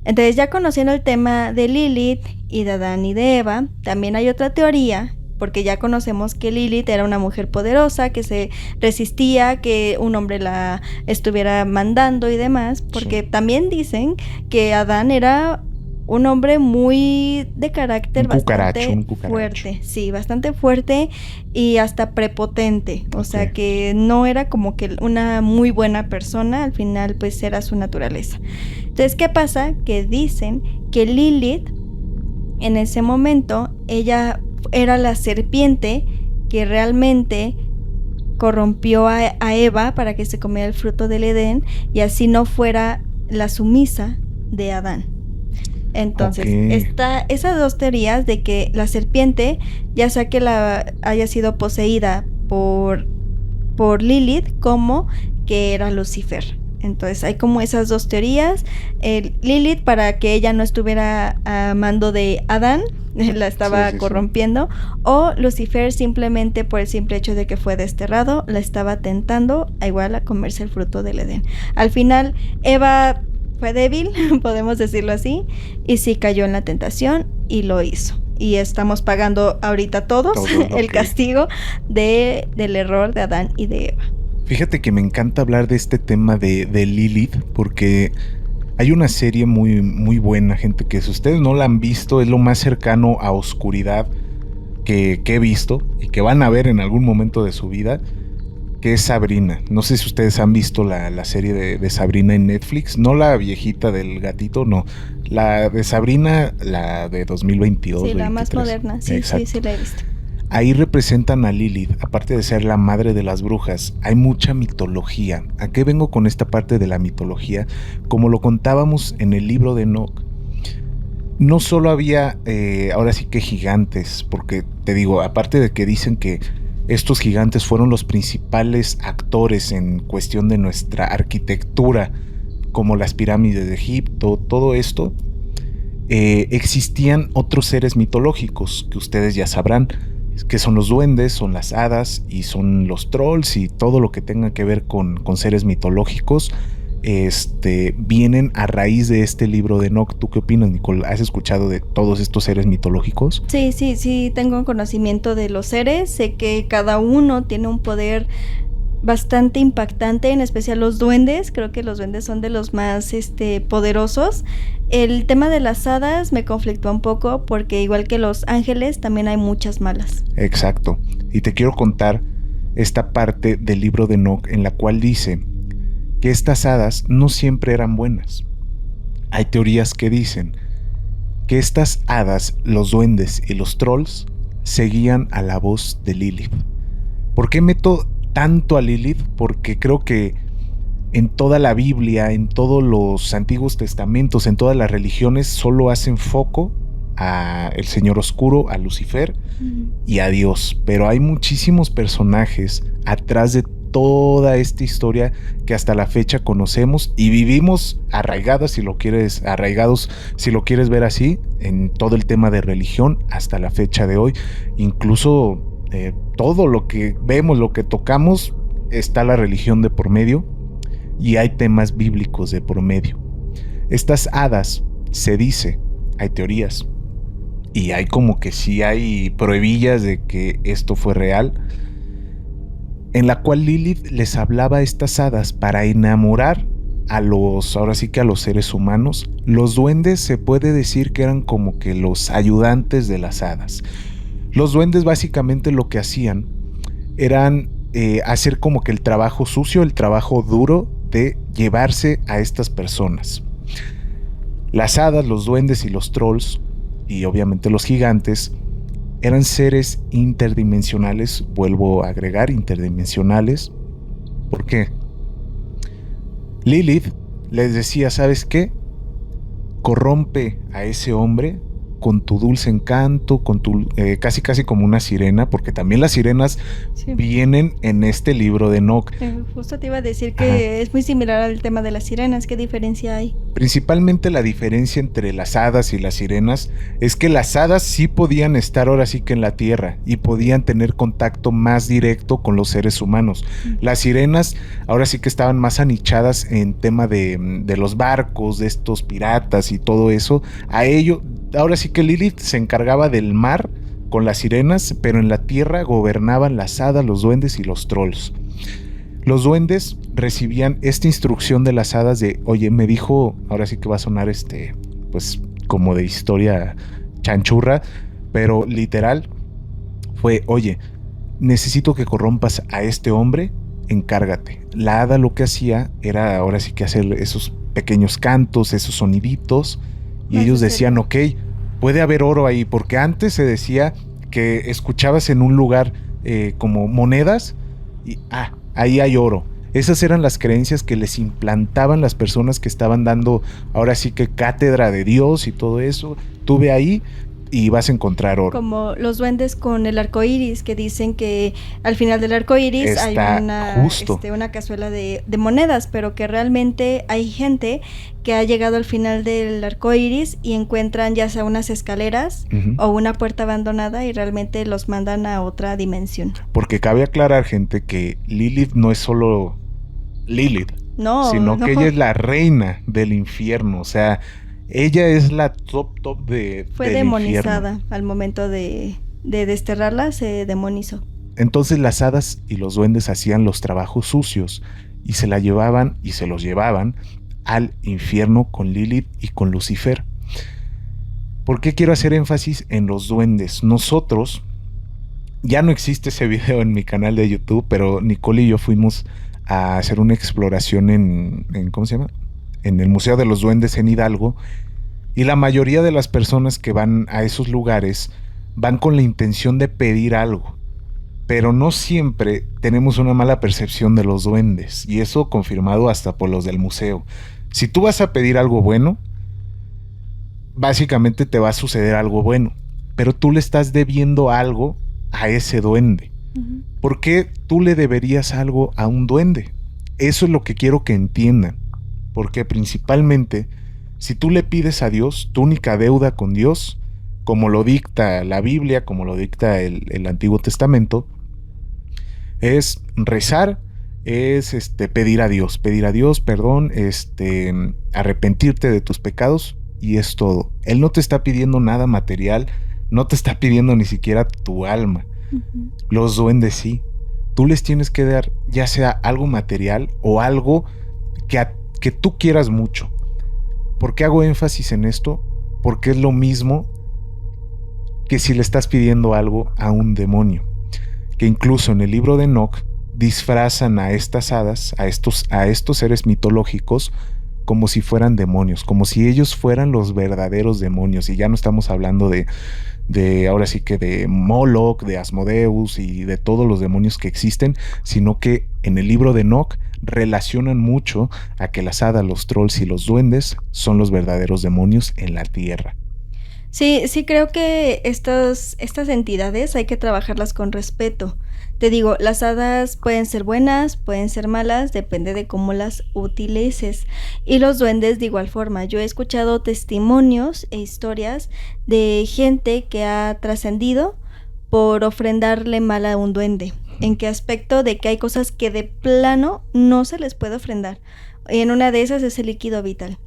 [SPEAKER 2] Entonces, ya conociendo el tema de Lilith y de Adán y de Eva, también hay otra teoría, porque ya conocemos que Lilith era una mujer poderosa, que se resistía, que un hombre la estuviera mandando y demás, porque también dicen que Adán era un hombre muy de carácter bastante fuerte, sí, bastante fuerte y hasta prepotente, o sea que no era como que una muy buena persona, al final pues era su naturaleza. Entonces, ¿qué pasa? Que dicen que Lilith en ese momento, ella era la serpiente que realmente corrompió a Eva para que se comiera el fruto del Edén y así no fuera la sumisa de Adán. Entonces,
[SPEAKER 1] Ok.
[SPEAKER 2] está esas dos teorías de que la serpiente, ya sea que haya sido poseída por Lilith, como que era Lucifer. Entonces hay como esas dos teorías. Lilith, para que ella no estuviera a mando de Adán, la estaba corrompiendo, o Lucifer simplemente por el simple hecho de que fue desterrado, la estaba tentando a igual a comerse el fruto del Edén. Al final, Eva fue débil, podemos decirlo así, y sí cayó en la tentación y lo hizo. Y estamos pagando ahorita todos el castigo del error de Adán y de Eva.
[SPEAKER 1] Fíjate que me encanta hablar de este tema de Lilith, porque hay una serie muy, muy buena, gente, que si ustedes no la han visto, es lo más cercano a oscuridad que he visto y que van a ver en algún momento de su vida, que es Sabrina. No sé si ustedes han visto la serie de Sabrina en Netflix, no la viejita del gatito, no. La de Sabrina, la de 2022.
[SPEAKER 2] Sí,
[SPEAKER 1] 23.
[SPEAKER 2] la más moderna, sí, sí la he visto.
[SPEAKER 1] Ahí representan a Lilith, aparte de ser la madre de las brujas, hay mucha mitología. ¿A qué vengo con esta parte de la mitología? Como lo contábamos en el libro de Enoch, no solo había, ahora sí que gigantes, porque te digo, aparte de que dicen que estos gigantes fueron los principales actores en cuestión de nuestra arquitectura, como las pirámides de Egipto, todo esto, existían otros seres mitológicos que ustedes ya sabrán, que son los duendes, son las hadas y son los trolls y todo lo que tenga que ver con seres mitológicos, vienen a raíz de este libro de Enoch. ¿Tú qué opinas, Nicole? ¿Has escuchado de todos estos seres mitológicos?
[SPEAKER 2] Sí, tengo un conocimiento de los seres, sé que cada uno tiene un poder bastante impactante, en especial los duendes. Creo que los duendes son de los más poderosos. El tema de las hadas me conflictó un poco porque igual que los ángeles también hay muchas malas.
[SPEAKER 1] Exacto, y te quiero contar esta parte del libro de Enoch en la cual dice que estas hadas no siempre eran buenas. Hay teorías que dicen que estas hadas, los duendes y los trolls, seguían a la voz de Lilith. ¿Por qué meto tanto a Lilith? Porque creo que en toda la Biblia, en todos los antiguos testamentos, en todas las religiones, solo hacen foco a el Señor Oscuro, a Lucifer y a Dios. Pero hay muchísimos personajes atrás de toda esta historia que hasta la fecha conocemos y vivimos arraigados, si lo quieres ver así, en todo el tema de religión hasta la fecha de hoy. Incluso todo lo que vemos, lo que tocamos, está la religión de por medio y hay temas bíblicos de por medio. Estas hadas, se dice, hay teorías y hay como que sí hay pruebillas de que esto fue real, en la cual Lilith les hablaba a estas hadas para enamorar ahora sí que a los seres humanos. Los duendes se puede decir que eran como que los ayudantes de las hadas. Los duendes básicamente lo que hacían eran hacer como que el trabajo sucio, el trabajo duro de llevarse a estas personas. Las hadas, los duendes y los trolls, y obviamente los gigantes, eran seres interdimensionales, vuelvo a agregar, interdimensionales. ¿Por qué? Lilith les decía, ¿sabes qué? Corrompe a ese hombre con tu dulce encanto, con tu casi como una sirena, porque también las sirenas vienen en este libro de Enoch.
[SPEAKER 2] Justo te iba a decir que es muy similar al tema de las sirenas. ¿Qué diferencia hay?
[SPEAKER 1] Principalmente la diferencia entre las hadas y las sirenas es que las hadas sí podían estar ahora sí que en la tierra y podían tener contacto más directo con los seres humanos. Las sirenas ahora sí que estaban más anichadas en tema de los barcos, de estos piratas y todo eso. A ello, ahora sí que Lilith se encargaba del mar con las sirenas, pero en la tierra gobernaban las hadas, los duendes y los trolls. Los duendes recibían esta instrucción de las hadas de, oye, me dijo, ahora sí que va a sonar pues como de historia chanchurra, pero literal fue, oye, necesito que corrompas a este hombre, encárgate. La hada lo que hacía era ahora sí que hacer esos pequeños cantos, esos soniditos, y ellos decían, ok, puede haber oro ahí, porque antes se decía que escuchabas en un lugar como monedas y ahí hay oro. Esas eran las creencias que les implantaban las personas que estaban dando ahora sí que cátedra de Dios y todo eso. Tú ve ahí y vas a encontrar oro.
[SPEAKER 2] Como los duendes con el arco iris, que dicen que al final del arco iris hay una cazuela de monedas, pero que realmente hay gente que ha llegado al final del arco iris y encuentran ya sea unas escaleras o una puerta abandonada y realmente los mandan a otra dimensión.
[SPEAKER 1] Porque cabe aclarar, gente, que Lilith no es solo Lilith, sino que ella es la reina del infierno, o sea, ella es la top de
[SPEAKER 2] Fue demonizada infierno. Al momento de desterrarla, se demonizó.
[SPEAKER 1] Entonces las hadas y los duendes hacían los trabajos sucios y se la llevaban y se los llevaban al infierno con Lilith y con Lucifer. ¿Por qué quiero hacer énfasis en los duendes? Nosotros, ya no existe ese video en mi canal de YouTube, pero Nicole y yo fuimos a hacer una exploración en ¿cómo se llama? En el Museo de los Duendes en Hidalgo, y la mayoría de las personas que van a esos lugares van con la intención de pedir algo, pero no siempre tenemos una mala percepción de los duendes, y eso confirmado hasta por los del museo. Si tú vas a pedir algo bueno, básicamente te va a suceder algo bueno, pero tú le estás debiendo algo a ese duende. ¿Por qué tú le deberías algo a un duende? Eso es lo que quiero que entiendan. Porque principalmente, si tú le pides a Dios, tu única deuda con Dios, como lo dicta la Biblia, como lo dicta el Antiguo Testamento, es rezar, es pedir a Dios perdón, arrepentirte de tus pecados, y es todo. Él no te está pidiendo nada material, no te está pidiendo ni siquiera tu alma. Los duendes sí. Tú les tienes que dar ya sea algo material o algo que tú quieras mucho. ¿Por qué hago énfasis en esto? Porque es lo mismo que si le estás pidiendo algo a un demonio. Que incluso en el libro de Enoch disfrazan a estas hadas, a estos seres mitológicos, como si fueran demonios, como si ellos fueran los verdaderos demonios. Y ya no estamos hablando de ahora sí que de Moloch, de Asmodeus y de todos los demonios que existen, sino que en el libro de Enoch relacionan mucho a que las hadas, los trolls y los duendes son los verdaderos demonios en la tierra.
[SPEAKER 2] Sí, creo que estas entidades hay que trabajarlas con respeto. Te digo, las hadas pueden ser buenas, pueden ser malas, depende de cómo las utilices. Y los duendes de igual forma. Yo he escuchado testimonios e historias de gente que ha trascendido por ofrendarle mal a un duende. ¿En qué aspecto? De que hay cosas que de plano no se les puede ofrendar. Y en una de esas es el líquido vital.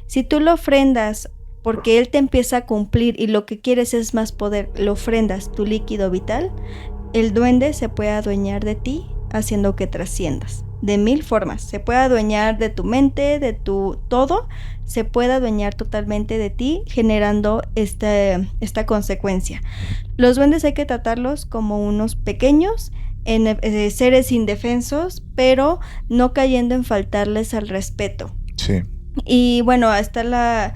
[SPEAKER 2] Si tú lo ofrendas porque él te empieza a cumplir y lo que quieres es más poder, le ofrendas tu líquido vital, el duende se puede adueñar de ti haciendo que trasciendas. De 1000 formas. Se puede adueñar de tu mente, de tu todo. Se puede adueñar totalmente de ti, generando esta consecuencia. Los duendes hay que tratarlos como unos pequeños, seres indefensos, pero no cayendo en faltarles al respeto.
[SPEAKER 1] Sí.
[SPEAKER 2] Y bueno, está la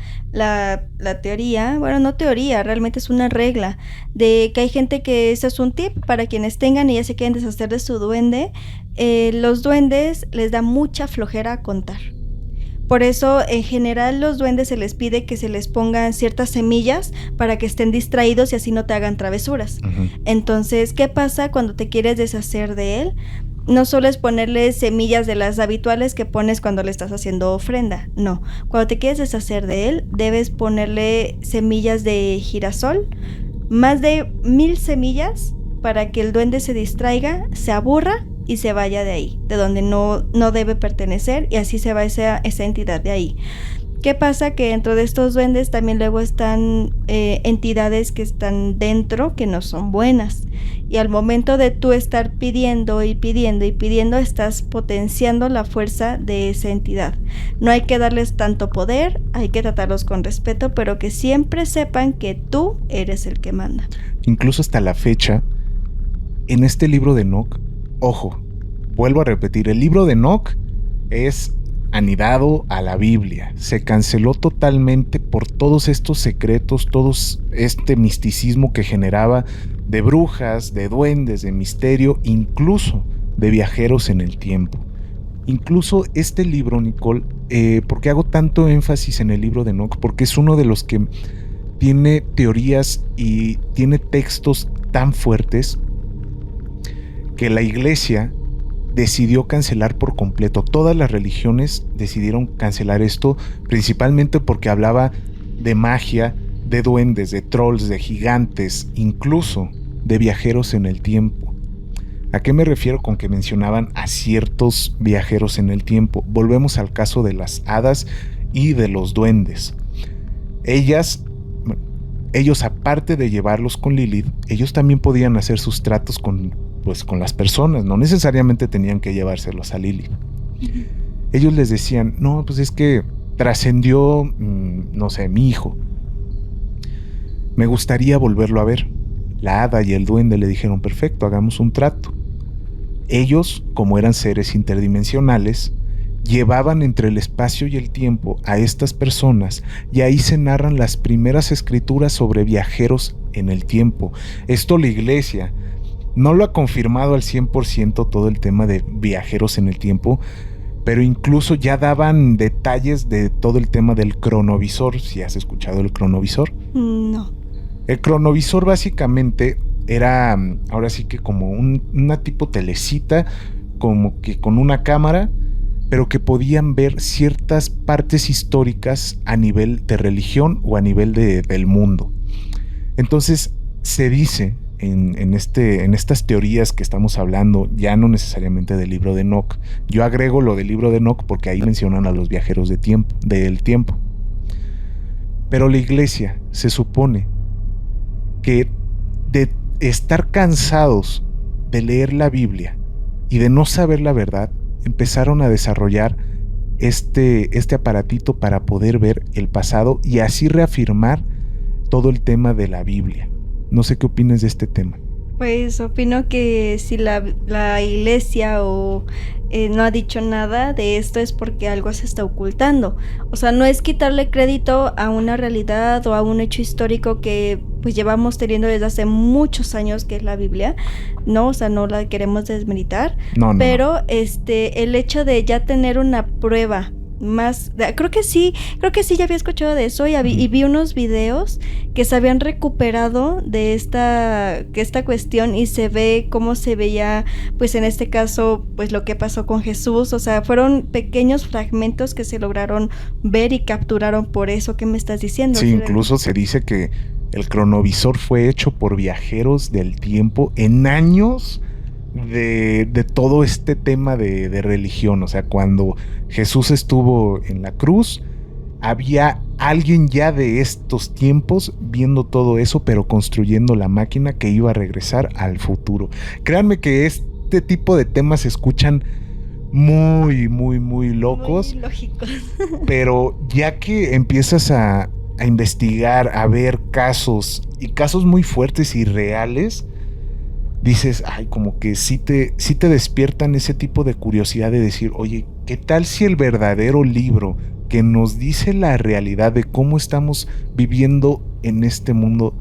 [SPEAKER 2] teoría, bueno, no teoría, realmente es una regla, de que hay gente que ese es un tip para quienes tengan y ya se quieren deshacer de su duende. Los duendes les da mucha flojera contar. Por eso, en general, los duendes se les pide que se les pongan ciertas semillas para que estén distraídos y así no te hagan travesuras. Entonces, ¿qué pasa cuando te quieres deshacer de él? No solo es ponerle semillas de las habituales que pones cuando le estás haciendo ofrenda, no. Cuando te quieres deshacer de él, debes ponerle semillas de girasol, más de 1000 semillas, para que el duende se distraiga, se aburra y se vaya de ahí, de donde no debe pertenecer, y así se va esa entidad de ahí. ¿Qué pasa? Que dentro de estos duendes también luego están entidades que están dentro que no son buenas. Y al momento de tú estar pidiendo y pidiendo y pidiendo, estás potenciando la fuerza de esa entidad. No hay que darles tanto poder, hay que tratarlos con respeto, pero que siempre sepan que tú eres el que manda.
[SPEAKER 1] Incluso hasta la fecha, en este libro de Enoch, ojo, vuelvo a repetir, el libro de Enoch es anidado a la Biblia. Se canceló totalmente por todos estos secretos, todo este misticismo que generaba de brujas, de duendes, de misterio, incluso de viajeros en el tiempo. Incluso este libro, Nicole, ¿por qué hago tanto énfasis en el libro de Enoch? Porque es uno de los que tiene teorías y tiene textos tan fuertes que la iglesia decidió cancelar por completo. Todas las religiones decidieron cancelar esto, principalmente porque hablaba de magia, de duendes, de trolls, de gigantes, incluso de viajeros en el tiempo. ¿A qué me refiero con que mencionaban a ciertos viajeros en el tiempo? Volvemos al caso de las hadas y de los duendes. Ellos, aparte de llevarlos con Lilith, ellos también podían hacer sus tratos con las personas, no necesariamente tenían que llevárselos a Lilith. Ellos les decían, no, pues es que trascendió, no sé, mi hijo. Me gustaría volverlo a ver. La hada y el duende le dijeron, perfecto, hagamos un trato. Ellos, como eran seres interdimensionales, llevaban entre el espacio y el tiempo a estas personas, y ahí se narran las primeras escrituras sobre viajeros en el tiempo. Esto la iglesia no lo ha confirmado al 100% todo el tema de viajeros en el tiempo, pero incluso ya daban detalles de todo el tema del cronovisor. ¿Si has escuchado el cronovisor?
[SPEAKER 2] No.
[SPEAKER 1] El cronovisor básicamente era, ahora sí que como una tipo telecita, como que con una cámara, pero que podían ver ciertas partes históricas a nivel de religión o a nivel del mundo. Entonces se dice en estas teorías que estamos hablando, ya no necesariamente del libro de Enoch. Yo agrego lo del libro de Enoch porque ahí mencionan a los viajeros del tiempo. Pero la iglesia se supone que de estar cansados de leer la Biblia y de no saber la verdad, empezaron a desarrollar este aparatito para poder ver el pasado y así reafirmar todo el tema de la Biblia. No sé qué opinas de este tema.
[SPEAKER 2] Pues opino que si la iglesia no ha dicho nada de esto es porque algo se está ocultando. O sea, no es quitarle crédito a una realidad o a un hecho histórico que pues llevamos teniendo desde hace muchos años, que es la Biblia, ¿no? O sea, no la queremos desmeritar.
[SPEAKER 1] No.
[SPEAKER 2] Pero el hecho de ya tener una prueba más, creo que sí ya había escuchado de eso y vi unos videos que se habían recuperado de esta cuestión y se ve cómo se veía, pues en este caso, pues lo que pasó con Jesús. O sea, fueron pequeños fragmentos que se lograron ver y capturaron por eso que me estás diciendo.
[SPEAKER 1] Sí, incluso se dice que el cronovisor fue hecho por viajeros del tiempo en años de todo este tema de religión. O sea, cuando Jesús estuvo en la cruz, había alguien ya de estos tiempos viendo todo eso, pero construyendo la máquina que iba a regresar al futuro. Créanme que este tipo de temas se escuchan muy, muy, muy locos.
[SPEAKER 2] Muy lógicos.
[SPEAKER 1] Pero ya que empiezas a investigar, a ver casos, y casos muy fuertes y reales, dices, ay, como que sí te despiertan ese tipo de curiosidad de decir, oye, ¿qué tal si el verdadero libro que nos dice la realidad de cómo estamos viviendo en este mundo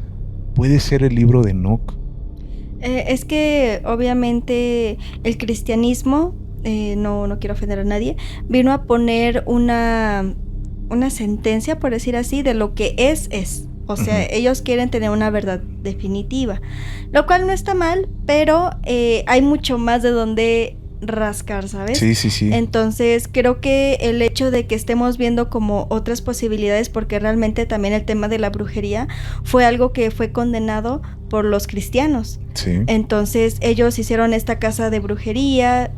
[SPEAKER 1] puede ser el libro de Enoch?
[SPEAKER 2] Es que obviamente el cristianismo, no quiero ofender a nadie, vino a poner una sentencia, por decir así, de lo que es. O sea, ellos quieren tener una verdad definitiva, lo cual no está mal, pero hay mucho más de donde rascar, ¿sabes?
[SPEAKER 1] Sí.
[SPEAKER 2] Entonces creo que el hecho de que estemos viendo como otras posibilidades, porque realmente también el tema de la brujería fue algo que fue condenado por los cristianos.
[SPEAKER 1] Sí.
[SPEAKER 2] Entonces ellos hicieron esta casa de brujería,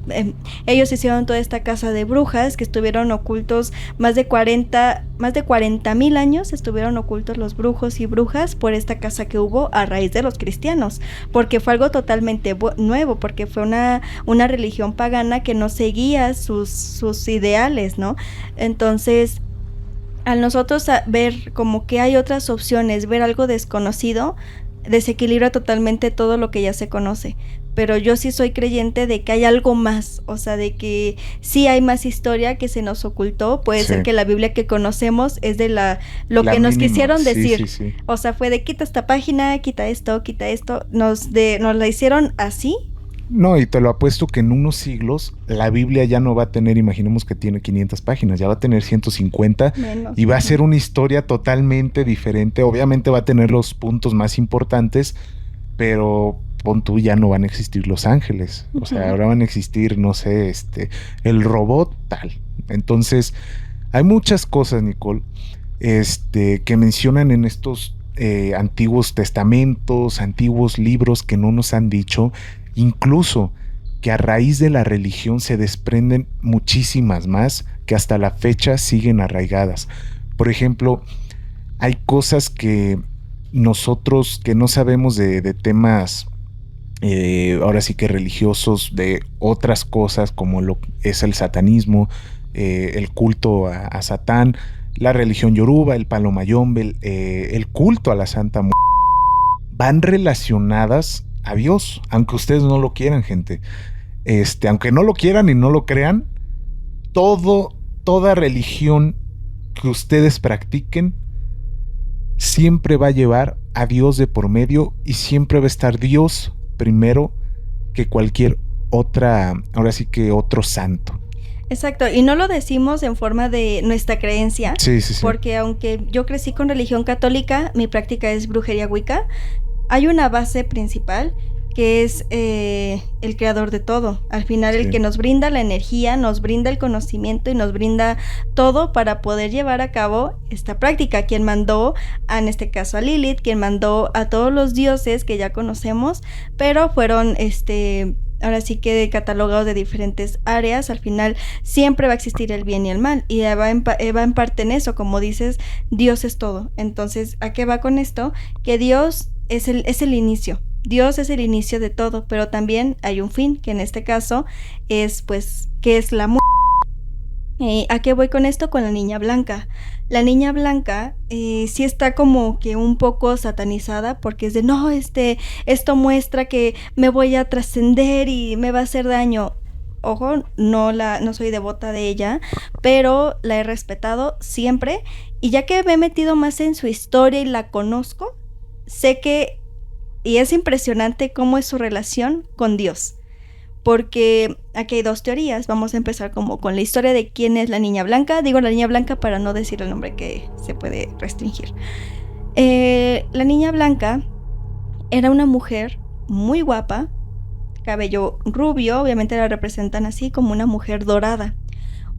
[SPEAKER 2] ellos hicieron toda esta casa de brujas que estuvieron ocultos más de 40,000 años, estuvieron ocultos los brujos y brujas por esta casa que hubo a raíz de los cristianos, porque fue algo totalmente nuevo, porque fue una religión pagana que no seguía sus ideales, ¿no? Entonces, al nosotros ver como que hay otras opciones, ver algo desconocido, desequilibra totalmente todo lo que ya se conoce. Pero yo sí soy creyente de que hay algo más, o sea, de que sí hay más historia que se nos ocultó. Puede ser que la Biblia que conocemos es de lo que nos quisieron decir.
[SPEAKER 1] Sí.
[SPEAKER 2] O sea, fue de quita esta página, quita esto, nos la hicieron así
[SPEAKER 1] No, y te lo apuesto que en unos siglos la Biblia ya no va a tener, imaginemos que tiene 500 páginas, ya va a tener 150
[SPEAKER 2] Menos.
[SPEAKER 1] y va a ser una historia totalmente diferente. Obviamente va a tener los puntos más importantes, pero pon tú, ya no van a existir los ángeles. O sea, ahora van a existir, no sé, el robot tal. Entonces, hay muchas cosas, Nicole, que mencionan en estos antiguos testamentos, antiguos libros que no nos han dicho, incluso que a raíz de la religión se desprenden muchísimas más que hasta la fecha siguen arraigadas. Por ejemplo, hay cosas que nosotros que no sabemos de temas, ahora sí que religiosos, de otras cosas como lo es el satanismo, el culto a Satán, la religión yoruba, el palo mayombe, el culto a la Santa Muerte, van relacionadas a Dios, aunque ustedes no lo quieran, gente. Aunque no lo quieran y no lo crean, toda religión que ustedes practiquen siempre va a llevar a Dios de por medio y siempre va a estar Dios primero que cualquier otra, ahora sí que otro santo.
[SPEAKER 2] Exacto, y no lo decimos en forma de nuestra creencia,
[SPEAKER 1] Sí.
[SPEAKER 2] porque aunque yo crecí con religión católica, mi práctica es brujería wicca, hay una base principal que es el creador de todo. Al final, sí, el que nos brinda la energía, nos brinda el conocimiento y nos brinda todo para poder llevar a cabo esta práctica. Quien mandó, en este caso a Lilith, quien mandó a todos los dioses que ya conocemos, pero fueron ahora sí que catalogados de diferentes áreas. Al final siempre va a existir el bien y el mal, y va en parte en eso, como dices, Dios es todo. Entonces, ¿a qué va con esto? Que Dios es el inicio. Dios es el inicio de todo, pero también hay un fin, que en este caso es, pues, que es la muerte. ¿A qué voy con esto? Con la niña blanca. La niña blanca sí está como que un poco satanizada, porque es de, no, esto muestra que me voy a trascender y me va a hacer daño. Ojo, no soy devota de ella, pero la he respetado siempre, y ya que me he metido más en su historia y la conozco, sé que, y es impresionante cómo es su relación con Dios. Porque aquí hay dos teorías. Vamos a empezar como con la historia de quién es la niña blanca. Digo la niña blanca para no decir el nombre que se puede restringir. La niña blanca era una mujer muy guapa, cabello rubio, obviamente la representan así como una mujer dorada.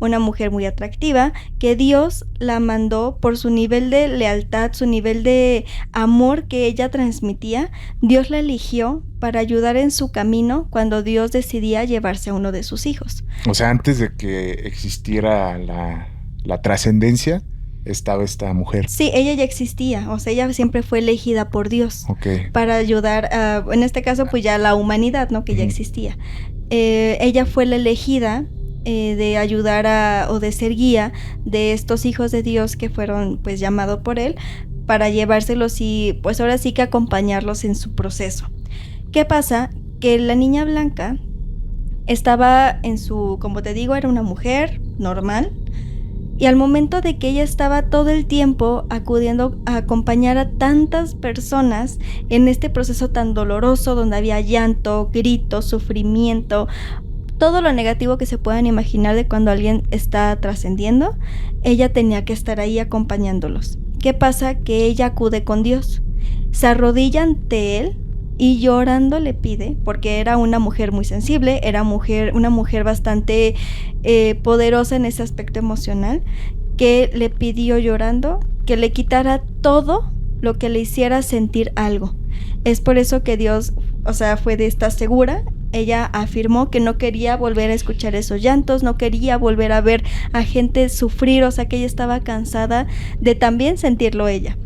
[SPEAKER 2] Una mujer muy atractiva, que Dios la mandó por su nivel de lealtad, su nivel de amor que ella transmitía. Dios la eligió para ayudar en su camino cuando Dios decidía llevarse a uno de sus hijos.
[SPEAKER 1] O sea, antes de que existiera la trascendencia, estaba esta mujer.
[SPEAKER 2] Sí, ella ya existía, o sea, ella siempre fue elegida por Dios, para ayudar a, en este caso, pues ya la humanidad, ¿no? Que ya existía. Ella fue la elegida de ayudar o de ser guía de estos hijos de Dios que fueron pues llamados por él, para llevárselos y pues ahora sí que acompañarlos en su proceso. ¿Qué pasa? Que la niña blanca estaba como te digo, era una mujer normal, y al momento de que ella estaba todo el tiempo acudiendo a acompañar a tantas personas en este proceso tan doloroso, donde había llanto, gritos, sufrimiento, todo lo negativo que se puedan imaginar de cuando alguien está trascendiendo, ella tenía que estar ahí acompañándolos. ¿Qué pasa? Que ella acude con Dios, se arrodilla ante él y llorando le pide, porque era una mujer muy sensible, era una mujer bastante poderosa en ese aspecto emocional, que le pidió llorando que le quitara todo lo que le hiciera sentir algo. Es por eso que Dios, o sea, fue de esta segura. Ella afirmó que no quería volver a escuchar esos llantos, no quería volver a ver a gente sufrir, o sea, que ella estaba cansada de también sentirlo ella.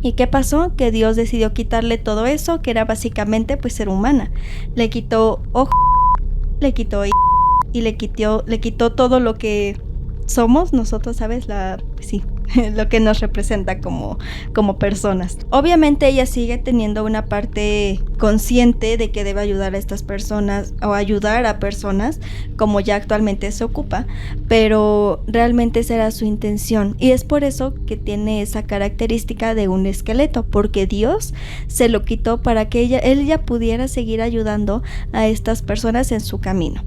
[SPEAKER 2] ¿Y qué pasó? Que Dios decidió quitarle todo eso, que era básicamente pues ser humana. Le quitó ojo, le quitó y le quitó todo lo que somos nosotros, ¿sabes? Sí, lo que nos representa como personas. Obviamente ella sigue teniendo una parte consciente de que debe ayudar a estas personas o ayudar a personas como ya actualmente se ocupa, pero realmente esa era su intención y es por eso que tiene esa característica de un esqueleto, porque Dios se lo quitó para que ella pudiera seguir ayudando a estas personas en su camino.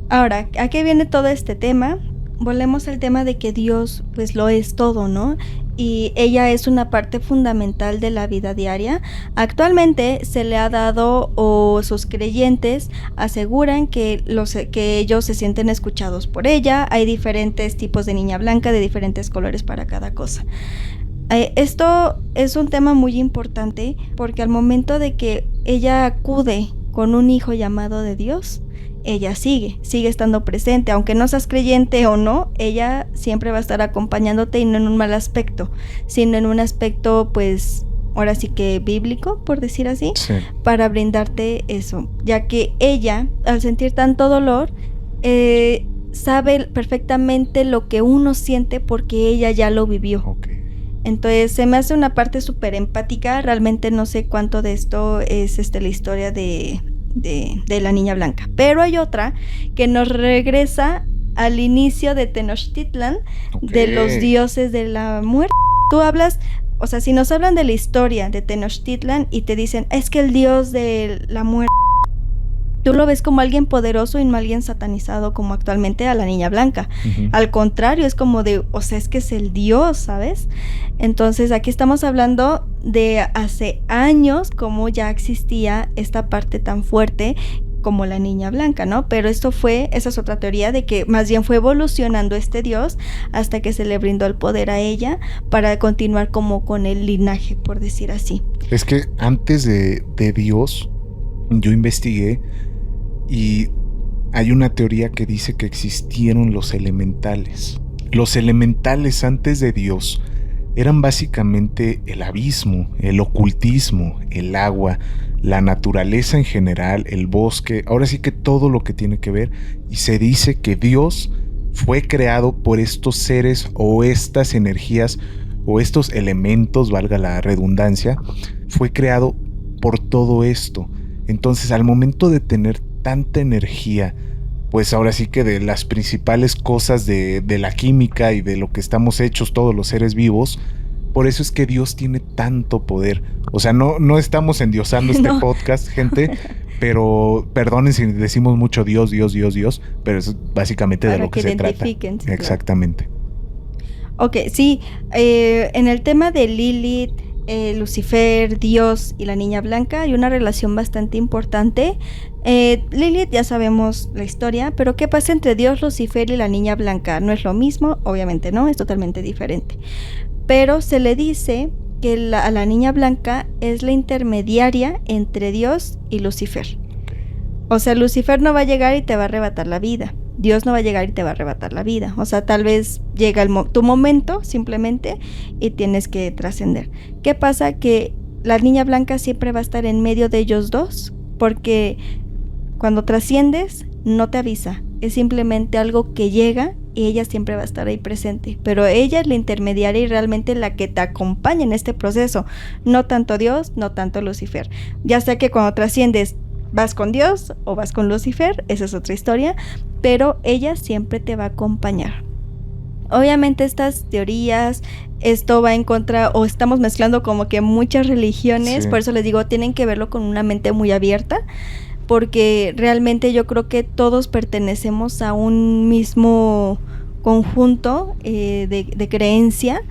[SPEAKER 2] Ahora, ¿a qué viene todo este tema? Volvemos al tema de que Dios pues lo es todo, ¿no? Y ella es una parte fundamental de la vida diaria. Actualmente se le ha dado, o sus creyentes aseguran que ellos se sienten escuchados por ella. Hay diferentes tipos de niña blanca, de diferentes colores para cada cosa. Esto es un tema muy importante porque al momento de que ella acude con un hijo llamado de Dios, ella sigue estando presente, aunque no seas creyente o no, ella siempre va a estar acompañándote y no en un mal aspecto, sino en un aspecto pues ahora sí que bíblico, por decir así, sí, para brindarte eso, ya que ella, al sentir tanto dolor, sabe perfectamente lo que uno siente porque ella ya lo vivió.
[SPEAKER 1] Okay.
[SPEAKER 2] Entonces se me hace una parte súper empática. Realmente no sé cuánto de esto es la historia de la niña blanca, pero hay otra que nos regresa al inicio de Tenochtitlan, okay, de los dioses de la muerte. Tú hablas, o sea, si nos hablan de la historia de Tenochtitlan y te dicen, es que el dios de la muerte, tú lo ves como alguien poderoso y no alguien satanizado como actualmente a la niña blanca. Uh-huh. Al contrario, es como de, o sea, es que es el dios, ¿sabes? Entonces aquí estamos hablando de hace años como ya existía esta parte tan fuerte como la niña blanca, ¿no? Pero esa es otra teoría de que más bien fue evolucionando este dios hasta que se le brindó el poder a ella para continuar como con el linaje, por decir así.
[SPEAKER 1] Es que antes de Dios, yo investigué y hay una teoría que dice que existieron los elementales. Los elementales antes de Dios eran básicamente el abismo, el ocultismo, el agua, la naturaleza en general, el bosque, ahora sí que todo lo que tiene que ver. Y se dice que Dios fue creado por estos seres o estas energías o estos elementos, valga la redundancia, fue creado por todo esto. Entonces, al momento de tener tanta energía, pues ahora sí que de las principales cosas de la química y de lo que estamos hechos todos los seres vivos, por eso es que Dios tiene tanto poder. O sea, no estamos endiosando este podcast, gente, pero perdonen si decimos mucho Dios, pero eso es básicamente para de lo que se trata.
[SPEAKER 2] Sí,
[SPEAKER 1] exactamente.
[SPEAKER 2] Ok, sí, en el tema de Lilith, Lucifer, Dios y la niña blanca hay una relación bastante importante. Lilith ya sabemos la historia, pero ¿qué pasa entre Dios, Lucifer y la niña blanca? ¿No es lo mismo? Obviamente no, es totalmente diferente. Pero se le dice que a la niña blanca es la intermediaria entre Dios y Lucifer. O sea, Lucifer no va a llegar y te va a arrebatar la vida. Dios no va a llegar y te va a arrebatar la vida. O sea, tal vez llega tu momento simplemente y tienes que trascender. ¿Qué pasa? Que la niña blanca siempre va a estar en medio de ellos dos, porque cuando trasciendes no te avisa. Es simplemente algo que llega y ella siempre va a estar ahí presente. Pero ella es la intermediaria y realmente la que te acompaña en este proceso. No tanto Dios, no tanto Lucifer. Ya sea que cuando trasciendes vas con Dios o vas con Lucifer, esa es otra historia, pero ella siempre te va a acompañar. Obviamente estas teorías, esto va en contra, o estamos mezclando como que muchas religiones, sí. Por eso les digo, tienen que verlo con una mente muy abierta, porque realmente yo creo que todos pertenecemos a un mismo conjunto de creencia,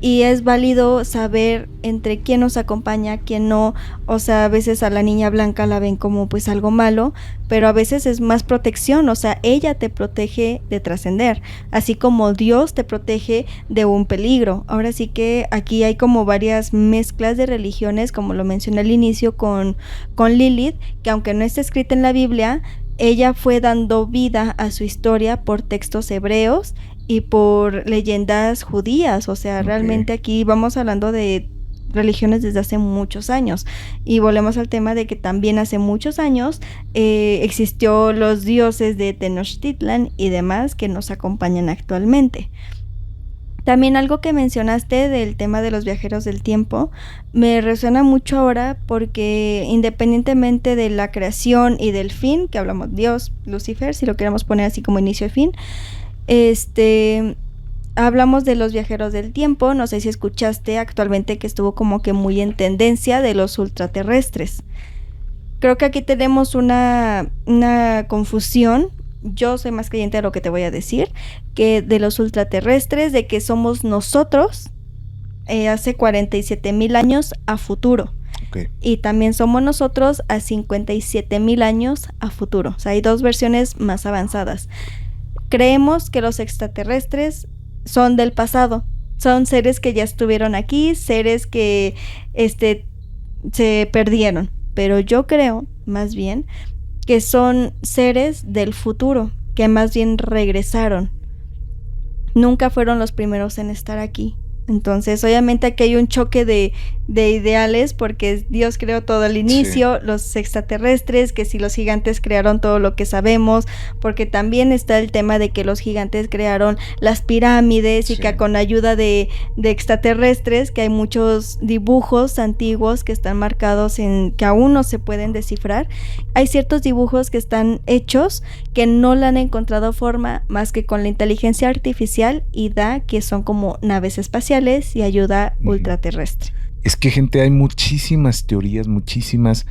[SPEAKER 2] y es válido saber entre quién nos acompaña, quién no. O sea, a veces a la niña blanca la ven como pues algo malo, pero a veces es más protección. O sea, ella te protege de trascender, así como Dios te protege de un peligro. Ahora sí que aquí hay como varias mezclas de religiones, como lo mencioné al inicio con Lilith, que aunque no está escrita en la Biblia, ella fue dando vida a su historia por textos hebreos y por leyendas judías. O sea, realmente aquí vamos hablando de religiones desde hace muchos años. Y volvemos al tema de que también hace muchos años existió los dioses de Tenochtitlan y demás que nos acompañan actualmente. También algo que mencionaste del tema de los viajeros del tiempo me resuena mucho ahora porque independientemente de la creación y del fin, que hablamos Dios, Lucifer, si lo queremos poner así como inicio y fin, hablamos de los viajeros del tiempo. No sé si escuchaste actualmente que estuvo como que muy en tendencia de los ultraterrestres. Creo que aquí tenemos una confusión. Yo soy más creyente de lo que te voy a decir, que de los ultraterrestres, de que somos nosotros hace 47,000 años a futuro.
[SPEAKER 1] Okay.
[SPEAKER 2] Y también somos nosotros a 57,000 años a futuro. O sea, hay dos versiones más avanzadas. Creemos que los extraterrestres son del pasado. Son seres que ya estuvieron aquí, seres que se perdieron. Pero yo creo, más bien, que son seres del futuro, que más bien regresaron. Nunca fueron los primeros en estar aquí. Entonces, obviamente aquí hay un choque de ideales, porque Dios creó todo al inicio, sí. Los extraterrestres, que si los gigantes crearon todo lo que sabemos, porque también está el tema de que los gigantes crearon las pirámides, sí. Y que con ayuda de extraterrestres, que hay muchos dibujos antiguos que están marcados que aún no se pueden descifrar. Hay ciertos dibujos que están hechos que no le han encontrado forma más que con la inteligencia artificial, y da que son como naves espaciales y ayuda ultraterrestre.
[SPEAKER 1] Es que, gente, hay muchísimas teorías, muchísimas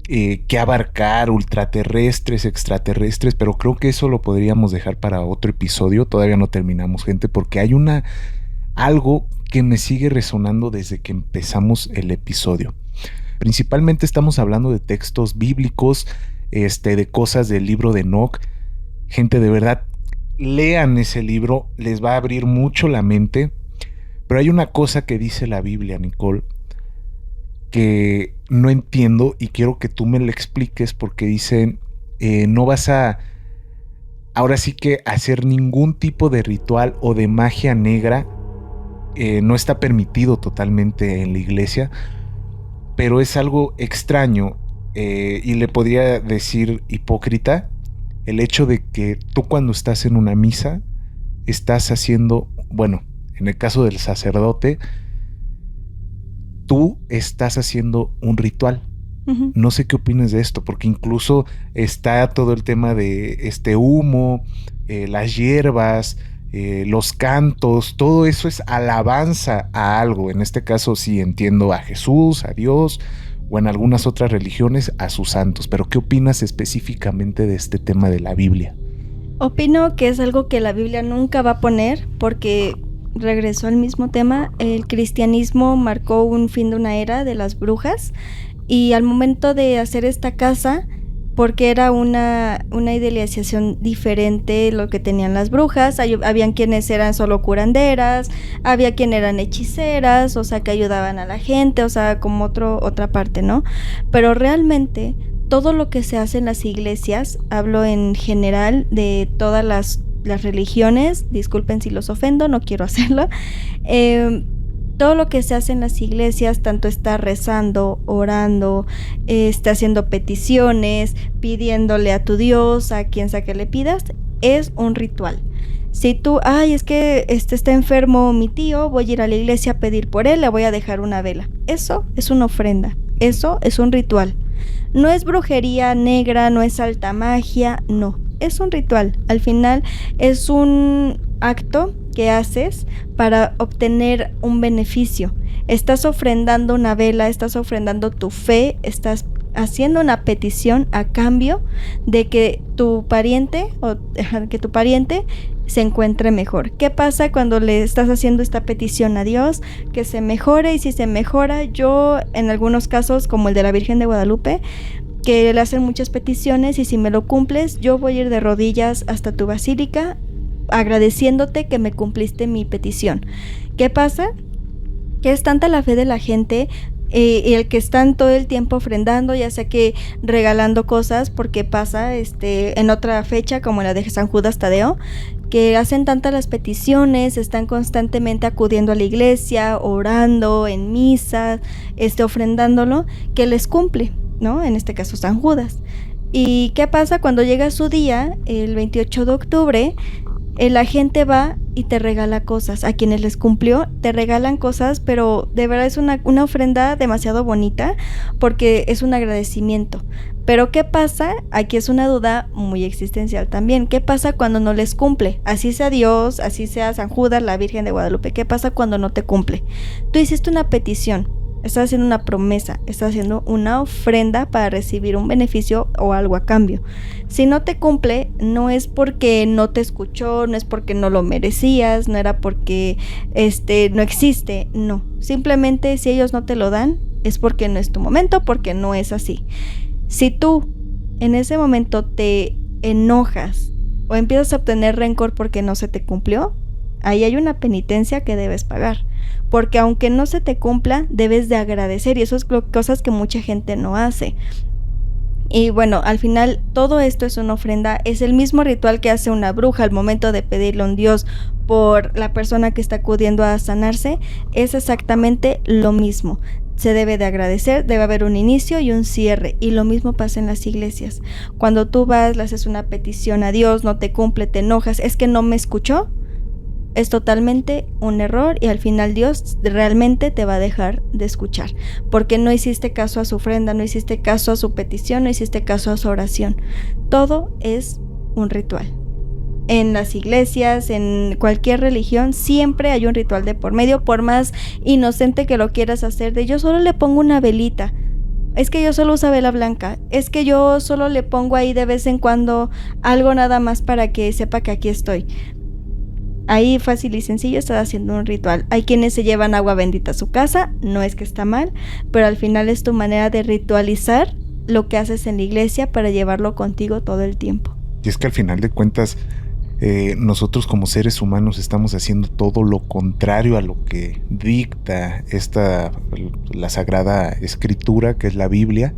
[SPEAKER 1] que abarcar, ultraterrestres, extraterrestres, pero creo que eso lo podríamos dejar para otro episodio. Todavía no terminamos, gente, porque hay algo que me sigue resonando desde que empezamos el episodio. Principalmente estamos hablando de textos bíblicos, de cosas del libro de Enoch. Gente, de verdad, lean ese libro, les va a abrir mucho la mente. Pero hay una cosa que dice la Biblia, Nicole, que no entiendo y quiero que tú me la expliques, porque dicen, no vas a, ahora sí que hacer ningún tipo de ritual o de magia negra, no está permitido totalmente en la iglesia, pero es algo extraño y le podría decir hipócrita el hecho de que tú, cuando estás en una misa, estás haciendo, bueno, en el caso del sacerdote, tú estás haciendo un ritual. Uh-huh. No sé qué opinas de esto, porque incluso está todo el tema de humo, las hierbas, los cantos, todo eso es alabanza a algo. En este caso sí entiendo a Jesús, a Dios, o en algunas otras religiones a sus santos. Pero ¿qué opinas específicamente de este tema de la Biblia?
[SPEAKER 2] Opino que es algo que la Biblia nunca va a poner, porque regresó al mismo tema. El cristianismo marcó un fin de una era de las brujas, y al momento de hacer esta casa, porque era una idealización diferente lo que tenían las brujas, habían quienes eran solo curanderas, había quienes eran hechiceras, o sea, que ayudaban a la gente, o sea, como otra parte, ¿no? Pero realmente todo lo que se hace en las iglesias, hablo en general de todas las religiones, disculpen si los ofendo, no quiero hacerlo, todo lo que se hace en las iglesias, tanto está rezando, orando, está haciendo peticiones, pidiéndole a tu Dios, a quien sea que le pidas, es un ritual. Si tú, es que está enfermo mi tío, voy a ir a la iglesia a pedir por él, le voy a dejar una vela. Eso es una ofrenda, eso es un ritual. No es brujería negra, no es alta magia, no. Es un ritual. Al final es un acto que haces para obtener un beneficio. Estás ofrendando una vela, estás ofrendando tu fe, estás haciendo una petición a cambio de que tu pariente se encuentre mejor. ¿Qué pasa cuando le estás haciendo esta petición a Dios? Que se mejore, y si se mejora, yo en algunos casos, como el de la Virgen de Guadalupe, que le hacen muchas peticiones, y si me lo cumples, yo voy a ir de rodillas hasta tu basílica agradeciéndote que me cumpliste mi petición. ¿Qué pasa? Que es tanta la fe de la gente y el que están todo el tiempo ofrendando, ya sea que regalando cosas, porque pasa en otra fecha como la de San Judas Tadeo, que hacen tantas las peticiones, están constantemente acudiendo a la iglesia, orando en misas, ofrendándolo, que les cumple, ¿no? En este caso San Judas. ¿Y qué pasa cuando llega su día, el 28 de octubre? La gente va y te regala cosas. A quienes les cumplió, te regalan cosas, pero de verdad es una ofrenda demasiado bonita porque es un agradecimiento. Pero ¿qué pasa? Aquí es una duda muy existencial también. ¿Qué pasa cuando no les cumple? Así sea Dios, así sea San Judas, la Virgen de Guadalupe. ¿Qué pasa cuando no te cumple? Tú hiciste una petición, estás haciendo una promesa, estás haciendo una ofrenda para recibir un beneficio o algo a cambio. Si no te cumple, no es porque no te escuchó, no es porque no lo merecías, no era porque no existe, no. Simplemente si ellos no te lo dan, es porque no es tu momento, porque no es así. Si tú en ese momento te enojas o empiezas a obtener rencor porque no se te cumplió, ahí hay una penitencia que debes pagar. Porque aunque no se te cumpla, debes de agradecer, y eso es cosas que mucha gente no hace. Y bueno, al final todo esto es una ofrenda, es el mismo ritual que hace una bruja al momento de pedirle a un dios por la persona que está acudiendo a sanarse, es exactamente lo mismo. Se debe de agradecer, debe haber un inicio y un cierre, y lo mismo pasa en las iglesias. Cuando tú vas, le haces una petición a Dios, no te cumple, te enojas, es que no me escuchó, es totalmente un error, y al final Dios realmente te va a dejar de escuchar, porque no hiciste caso a su ofrenda, no hiciste caso a su petición, no hiciste caso a su oración. Todo es un ritual. En las iglesias, en cualquier religión, siempre hay un ritual de por medio, por más inocente que lo quieras hacer, de yo solo le pongo una velita, es que yo solo uso vela blanca, es que yo solo le pongo ahí de vez en cuando algo nada más para que sepa que aquí estoy. Ahí fácil y sencillo estás haciendo un ritual. Hay quienes se llevan agua bendita a su casa, no es que está mal, pero al final es tu manera de ritualizar lo que haces en la iglesia para llevarlo contigo todo el tiempo.
[SPEAKER 1] Y es que al final de cuentas, nosotros como seres humanos estamos haciendo todo lo contrario a lo que dicta la Sagrada Escritura, que es la Biblia.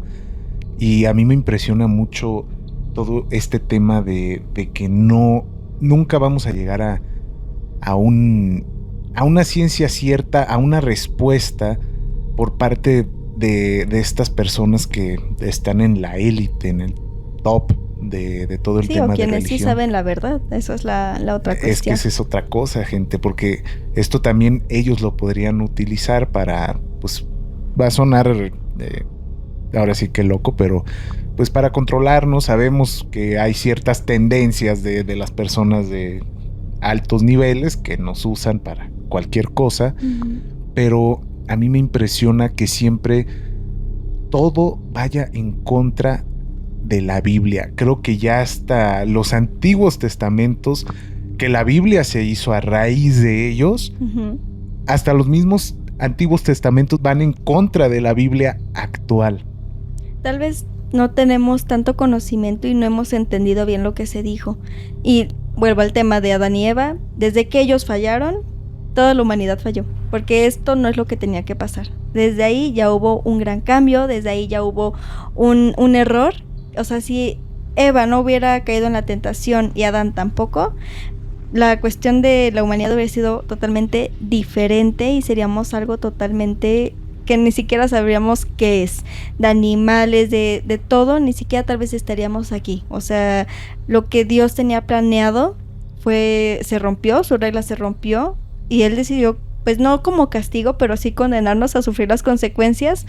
[SPEAKER 1] Y a mí me impresiona mucho todo este tema de que nunca vamos a llegar a una ciencia cierta, a una respuesta por parte de estas personas que están en la élite, en el top de todo el tema de religión. Sí, o quienes
[SPEAKER 2] sí saben la verdad, eso es la otra cuestión.
[SPEAKER 1] Es que esa es otra cosa, gente, porque esto también ellos lo podrían utilizar para, pues, va a sonar ahora sí que loco, pero pues para controlarnos. Sabemos que hay ciertas tendencias de las personas de altos niveles que nos usan para cualquier cosa, pero a mí me impresiona que siempre todo vaya en contra de la Biblia. Creo que ya hasta los antiguos testamentos, que la Biblia se hizo a raíz de ellos, hasta los mismos antiguos testamentos van en contra de la Biblia actual.
[SPEAKER 2] Tal vez no tenemos tanto conocimiento y no hemos entendido bien lo que se dijo. Y vuelvo al tema de Adán y Eva. Desde que ellos fallaron, toda la humanidad falló, porque esto no es lo que tenía que pasar. Desde ahí ya hubo un gran cambio, desde ahí ya hubo un error. O sea, si Eva no hubiera caído en la tentación y Adán tampoco, la cuestión de la humanidad hubiera sido totalmente diferente y seríamos algo totalmente que ni siquiera sabríamos qué es, de animales, de todo, ni siquiera tal vez estaríamos aquí. O sea, lo que Dios tenía planeado se rompió, su regla se rompió, y Él decidió, pues no como castigo, pero sí condenarnos a sufrir las consecuencias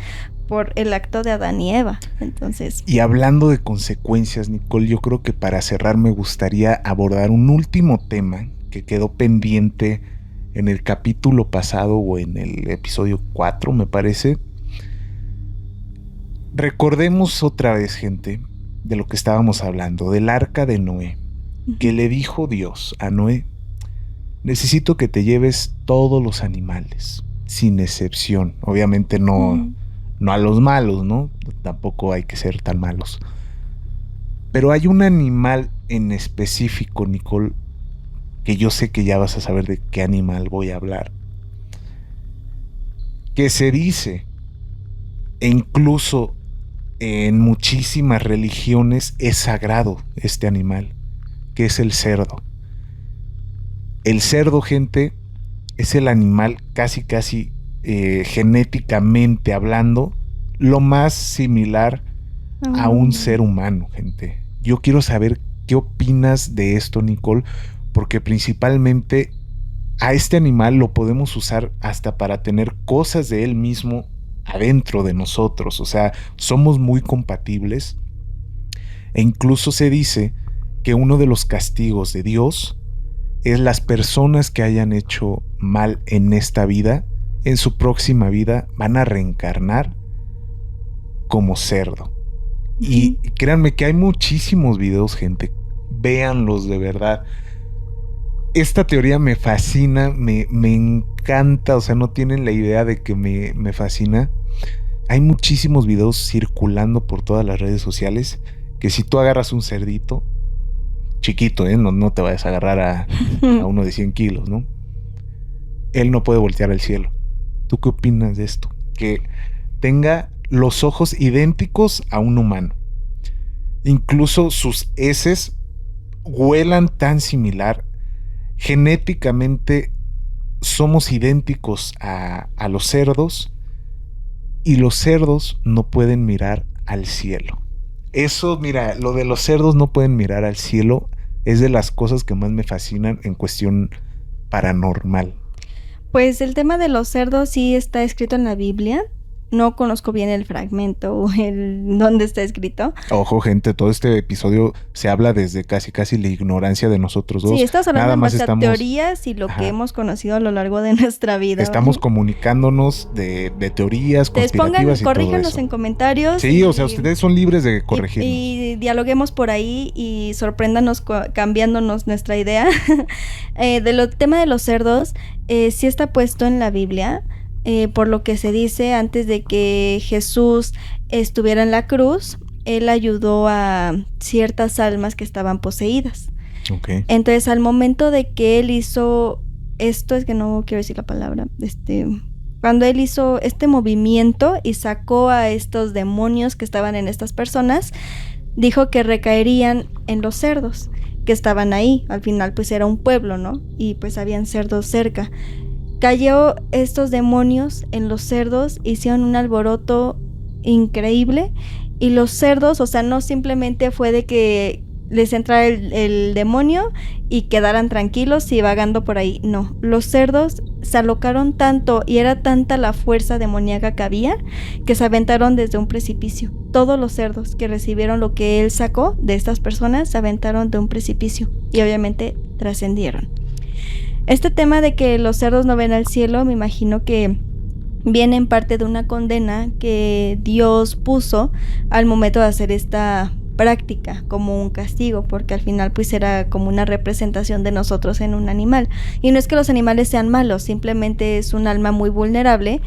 [SPEAKER 2] por el acto de Adán y Eva. Entonces,
[SPEAKER 1] y hablando de consecuencias, Nicole, yo creo que para cerrar me gustaría abordar un último tema que quedó pendiente en el capítulo pasado, o en el episodio 4, me parece. Recordemos otra vez, gente, de lo que estábamos hablando, del arca de Noé, que le dijo Dios a Noé: necesito que te lleves todos los animales, sin excepción. Obviamente no a los malos, ¿no? Tampoco hay que ser tan malos. Pero hay un animal en específico, Nicole, que yo sé que ya vas a saber de qué animal voy a hablar, que se dice, e incluso en muchísimas religiones es sagrado este animal, que es el cerdo. El cerdo, gente, es el animal casi genéticamente hablando, lo más similar a un ser humano, gente. Yo quiero saber qué opinas de esto, Nicole, porque principalmente a este animal lo podemos usar hasta para tener cosas de él mismo adentro de nosotros. O sea, somos muy compatibles. E incluso se dice que uno de los castigos de Dios es las personas que hayan hecho mal en esta vida, en su próxima vida van a reencarnar como cerdo. Y créanme que hay muchísimos videos, gente. Véanlos de verdad. Esta teoría me fascina, me encanta. O sea, no tienen la idea de que me fascina. Hay muchísimos videos circulando por todas las redes sociales que si tú agarras un cerdito, chiquito, no te vayas a agarrar a uno de 100 kilos, ¿no? Él no puede voltear al cielo. ¿Tú qué opinas de esto? Que tenga los ojos idénticos a un humano. Incluso sus heces huelan tan similar. Genéticamente somos idénticos a los cerdos y los cerdos no pueden mirar al cielo. Eso, mira, lo de los cerdos no pueden mirar al cielo es de las cosas que más me fascinan en cuestión paranormal.
[SPEAKER 2] Pues el tema de los cerdos sí está escrito en la Biblia. No conozco bien el fragmento o dónde está escrito.
[SPEAKER 1] Ojo, gente, todo este episodio se habla desde casi la ignorancia de nosotros dos.
[SPEAKER 2] Sí, estamos hablando en base a teorías y lo que hemos conocido a lo largo de nuestra vida.
[SPEAKER 1] Estamos comunicándonos de teorías conspirativas y
[SPEAKER 2] corríjanos
[SPEAKER 1] todo eso.
[SPEAKER 2] En comentarios.
[SPEAKER 1] Sí, o sea, ustedes son libres de corregirnos.
[SPEAKER 2] Y dialoguemos por ahí y sorpréndanos cambiándonos nuestra idea. Del tema de los cerdos, sí está puesto en la Biblia. Por lo que se dice, antes de que Jesús estuviera en la cruz, él ayudó a ciertas almas que estaban poseídas.
[SPEAKER 1] Okay.
[SPEAKER 2] Entonces, al momento de que él hizo esto, es que no quiero decir la palabra, cuando él hizo este movimiento y sacó a estos demonios que estaban en estas personas, dijo que recaerían en los cerdos que estaban ahí. Al final, pues era un pueblo, ¿no? Y pues habían cerdos cerca. Cayó estos demonios en los cerdos, hicieron un alboroto increíble y los cerdos, o sea, no simplemente fue de que les entrara el demonio y quedaran tranquilos y vagando por ahí, no, los cerdos se alocaron tanto y era tanta la fuerza demoníaca que había que se aventaron desde un precipicio. Todos los cerdos que recibieron lo que él sacó de estas personas se aventaron de un precipicio y obviamente trascendieron. Este tema de que los cerdos no ven al cielo, me imagino que viene en parte de una condena que Dios puso al momento de hacer esta práctica como un castigo, porque al final pues era como una representación de nosotros en un animal. Y no es que los animales sean malos, simplemente es un alma muy vulnerable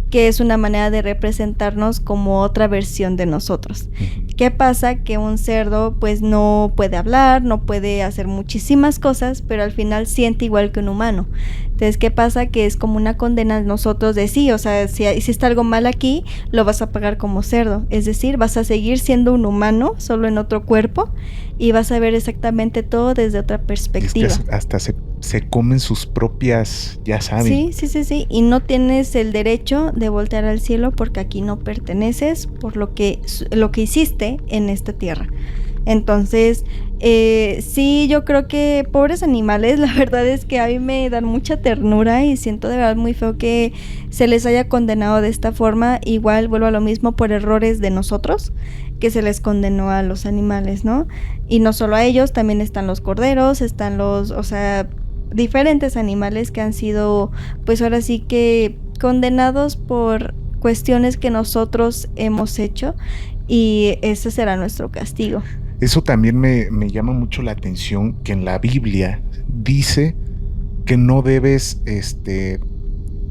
[SPEAKER 2] que es una manera de representarnos como otra versión de nosotros. ¿Qué pasa? Que un cerdo pues no puede hablar, no puede hacer muchísimas cosas, pero al final siente igual que un humano. Entonces, ¿qué pasa? Que es como una condena a nosotros de sí, o sea, si hiciste algo mal aquí, lo vas a pagar como cerdo. Es decir, vas a seguir siendo un humano, solo en otro cuerpo, y vas a ver exactamente todo desde otra perspectiva.
[SPEAKER 1] Es que hasta se comen sus propias, ya saben.
[SPEAKER 2] Sí, y no tienes el derecho de voltear al cielo porque aquí no perteneces por lo que hiciste en esta tierra. Entonces, sí, yo creo que pobres animales, la verdad es que a mí me dan mucha ternura y siento de verdad muy feo que se les haya condenado de esta forma. Igual vuelvo a lo mismo por errores de nosotros, que se les condenó a los animales, ¿no? Y no solo a ellos, también están los corderos, están diferentes animales que han sido, pues ahora sí que condenados por cuestiones que nosotros hemos hecho, y ese será nuestro castigo.
[SPEAKER 1] Eso también me llama mucho la atención, que en la Biblia dice que no debes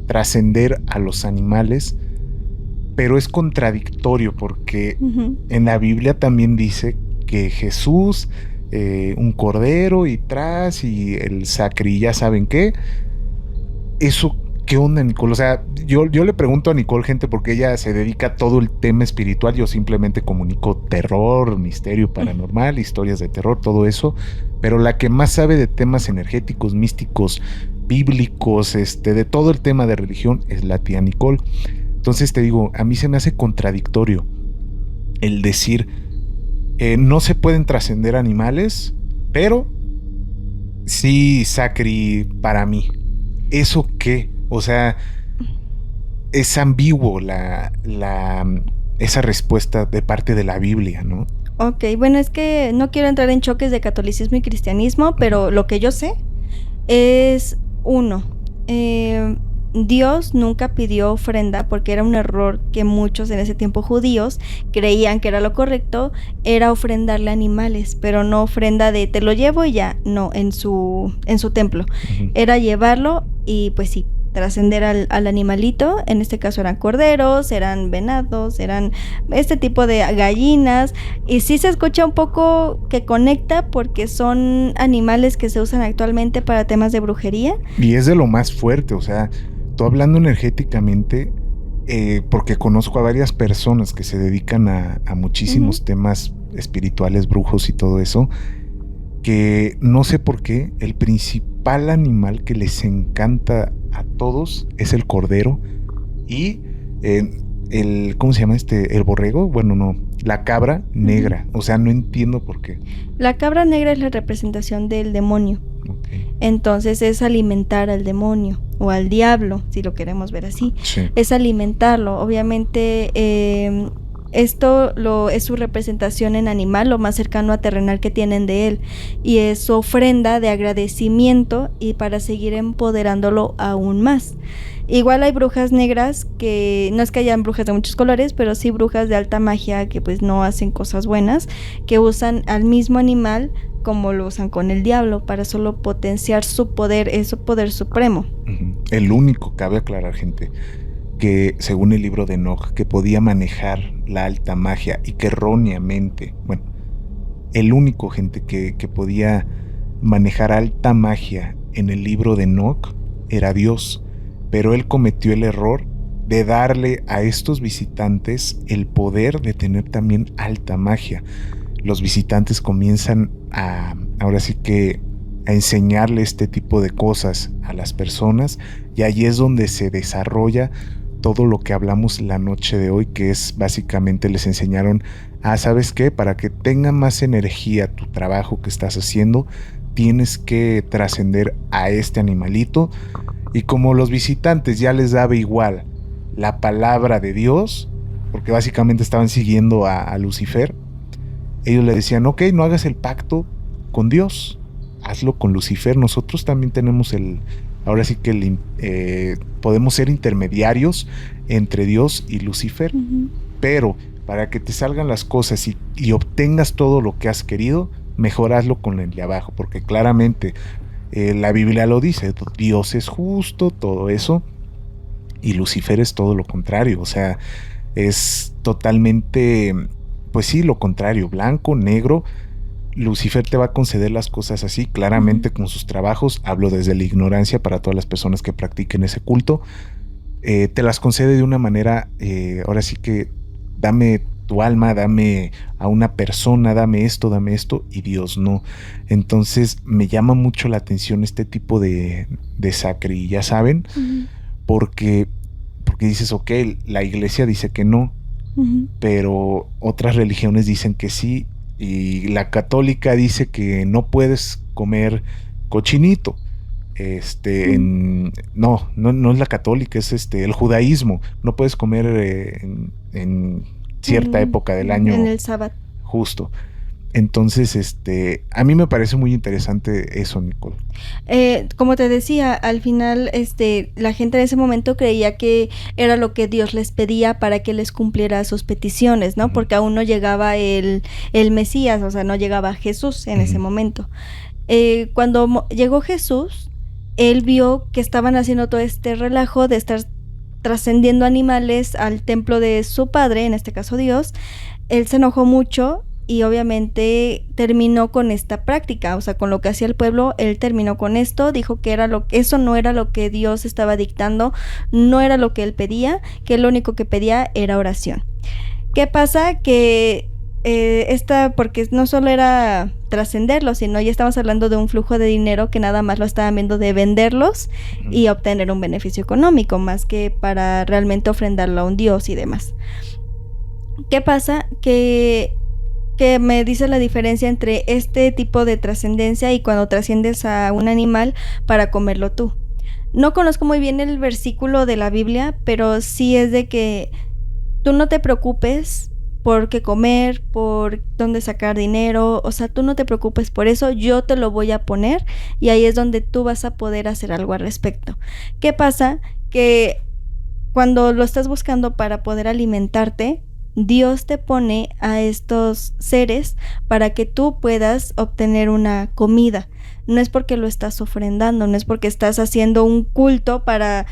[SPEAKER 1] trascender a los animales, pero es contradictorio porque en la Biblia también dice que Jesús, un cordero y el sacri, ya saben qué. Eso, ¿qué onda, Nicole? O sea, yo le pregunto a Nicole, gente, porque ella se dedica a todo el tema espiritual. Yo simplemente comunico terror, misterio paranormal, historias de terror, todo eso. Pero la que más sabe de temas energéticos, místicos, bíblicos, de todo el tema de religión es la tía Nicole. Entonces te digo, a mí se me hace contradictorio el decir no se pueden trascender animales, pero Sí, sacri, para mí. ¿Eso qué? O sea, es ambiguo esa respuesta de parte de la Biblia, ¿no?
[SPEAKER 2] Ok, bueno, es que no quiero entrar en choques de catolicismo y cristianismo, pero lo que yo sé es uno. Dios nunca pidió ofrenda porque era un error que muchos en ese tiempo judíos creían que era lo correcto, era ofrendarle animales, pero no ofrenda de te lo llevo y ya, no, en su templo. Era llevarlo y pues sí, trascender al animalito. En este caso eran corderos, eran venados, eran este tipo de gallinas, y sí se escucha un poco que conecta porque son animales que se usan actualmente para temas de brujería.
[SPEAKER 1] Y es de lo más fuerte, o sea, tú hablando energéticamente, porque conozco a varias personas que se dedican a muchísimos temas espirituales, brujos y todo eso, que no sé por qué el principal animal que les encanta a todos es el cordero y ¿cómo se llama el borrego? Bueno, no, la cabra negra. O sea, no entiendo por qué.
[SPEAKER 2] La cabra negra es la representación del demonio.
[SPEAKER 1] Okay.
[SPEAKER 2] Entonces es alimentar al demonio o al diablo, si lo queremos ver así.
[SPEAKER 1] Sí.
[SPEAKER 2] Es alimentarlo. Obviamente esto es su representación en animal, lo más cercano a terrenal que tienen de él, y es su ofrenda de agradecimiento y para seguir empoderándolo aún más. Igual hay brujas negras que no es que hayan brujas de muchos colores, pero sí brujas de alta magia que pues no hacen cosas buenas, que usan al mismo animal como lo usan con el diablo para solo potenciar su poder, es su poder supremo.
[SPEAKER 1] El único, cabe aclarar, gente, que según el libro de Enoch, que podía manejar la alta magia y que erróneamente, bueno, el único, gente, que podía manejar alta magia en el libro de Enoch era Dios, pero él cometió el error de darle a estos visitantes el poder de tener también alta magia. Los visitantes comienzan ahora sí que a enseñarle este tipo de cosas a las personas, y ahí es donde se desarrolla todo lo que hablamos la noche de hoy, que es básicamente les enseñaron ¿sabes qué? Para que tenga más energía tu trabajo que estás haciendo, tienes que trascender a este animalito. Y como los visitantes ya les daba igual la palabra de Dios, porque básicamente estaban siguiendo a Lucifer, ellos le decían, ok, no hagas el pacto con Dios, hazlo con Lucifer. Nosotros también tenemos ahora sí que podemos ser intermediarios entre Dios y Lucifer, pero para que te salgan las cosas y obtengas todo lo que has querido, mejor hazlo con el de abajo, porque claramente la Biblia lo dice, Dios es justo, todo eso, y Lucifer es todo lo contrario, o sea, es totalmente, pues sí, lo contrario, blanco, negro. Lucifer te va a conceder las cosas así, claramente con sus trabajos, hablo desde la ignorancia para todas las personas que practiquen ese culto, te las concede de una manera, ahora sí que dame tu alma, dame a una persona, dame esto, y Dios no. Entonces me llama mucho la atención este tipo de sacri, ya saben, porque dices, ok, la iglesia dice que no, pero otras religiones dicen que sí, y la católica dice que no puedes comer cochinito. No es la católica, es el judaísmo. No puedes comer en cierta época del año.
[SPEAKER 2] En el sábado.
[SPEAKER 1] Justo. Entonces, a mí me parece muy interesante eso, Nicole.
[SPEAKER 2] Como te decía, al final, la gente en ese momento creía que era lo que Dios les pedía para que les cumpliera sus peticiones, ¿no? Porque aún no llegaba el Mesías, o sea, no llegaba Jesús en ese momento. Cuando llegó Jesús, él vio que estaban haciendo todo este relajo de estar trascendiendo animales al templo de su padre, en este caso Dios. Él se enojó mucho y obviamente terminó con esta práctica, o sea, con lo que hacía el pueblo, él terminó con esto, dijo que eso no era lo que Dios estaba dictando, no era lo que él pedía, que lo único que pedía era oración. ¿Qué pasa? Que porque no solo era trascenderlos, sino ya estamos hablando de un flujo de dinero que nada más lo estaban viendo de venderlos y obtener un beneficio económico, más que para realmente ofrendarlo a un dios y demás. ¿Qué pasa? ¿Qué que me dice la diferencia entre este tipo de trascendencia y cuando trasciendes a un animal para comerlo tú. No conozco muy bien el versículo de la Biblia, pero sí es de que tú no te preocupes por qué comer, por dónde sacar dinero, o sea, tú no te preocupes por eso, yo te lo voy a poner y ahí es donde tú vas a poder hacer algo al respecto. ¿Qué pasa? Que cuando lo estás buscando para poder alimentarte, Dios te pone a estos seres para que tú puedas obtener una comida. No es porque lo estás ofrendando, no es porque estás haciendo un culto para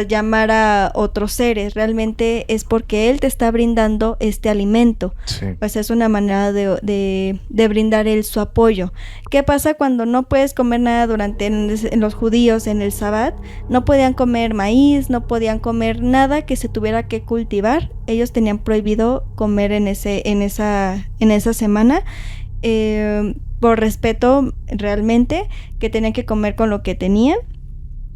[SPEAKER 2] llamar a otros seres, realmente es porque Él te está brindando este alimento.
[SPEAKER 1] Sí.
[SPEAKER 2] Pues es una manera de brindar Él su apoyo. ¿Qué pasa cuando no puedes comer nada en los judíos en el Sabbat? No podían comer maíz, no podían comer nada que se tuviera que cultivar. Ellos tenían prohibido comer en esa semana. Por respeto realmente, que tenían que comer con lo que tenían.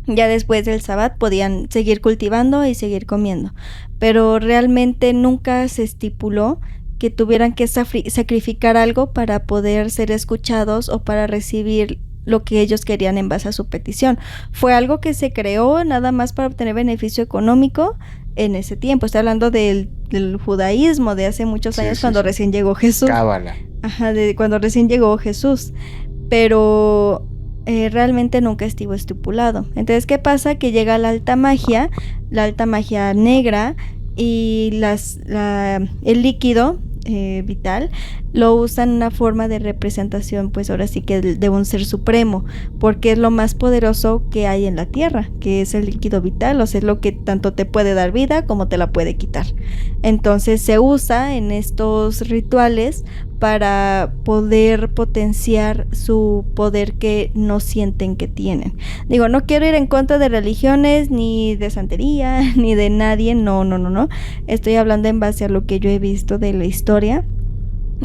[SPEAKER 2] Ya después del Sabbat podían seguir cultivando y seguir comiendo, pero realmente nunca se estipuló que tuvieran que sacrificar algo para poder ser escuchados o para recibir lo que ellos querían en base a su petición. Fue algo que se creó nada más para obtener beneficio económico en ese tiempo. Estoy hablando del judaísmo de hace muchos años, cuando recién llegó Jesús.
[SPEAKER 1] Cábala.
[SPEAKER 2] Ajá, de cuando recién llegó Jesús. Pero realmente nunca estuvo estipulado. Entonces, ¿qué pasa? Que llega la alta magia negra, y el líquido vital lo usan en una forma de representación, pues ahora sí que de un ser supremo, porque es lo más poderoso que hay en la tierra, que es el líquido vital, o sea, es lo que tanto te puede dar vida como te la puede quitar. Entonces se usa en estos rituales para poder potenciar su poder que no sienten que tienen. Digo, no quiero ir en contra de religiones, ni de santería, ni de nadie, no. Estoy hablando en base a lo que yo he visto de la historia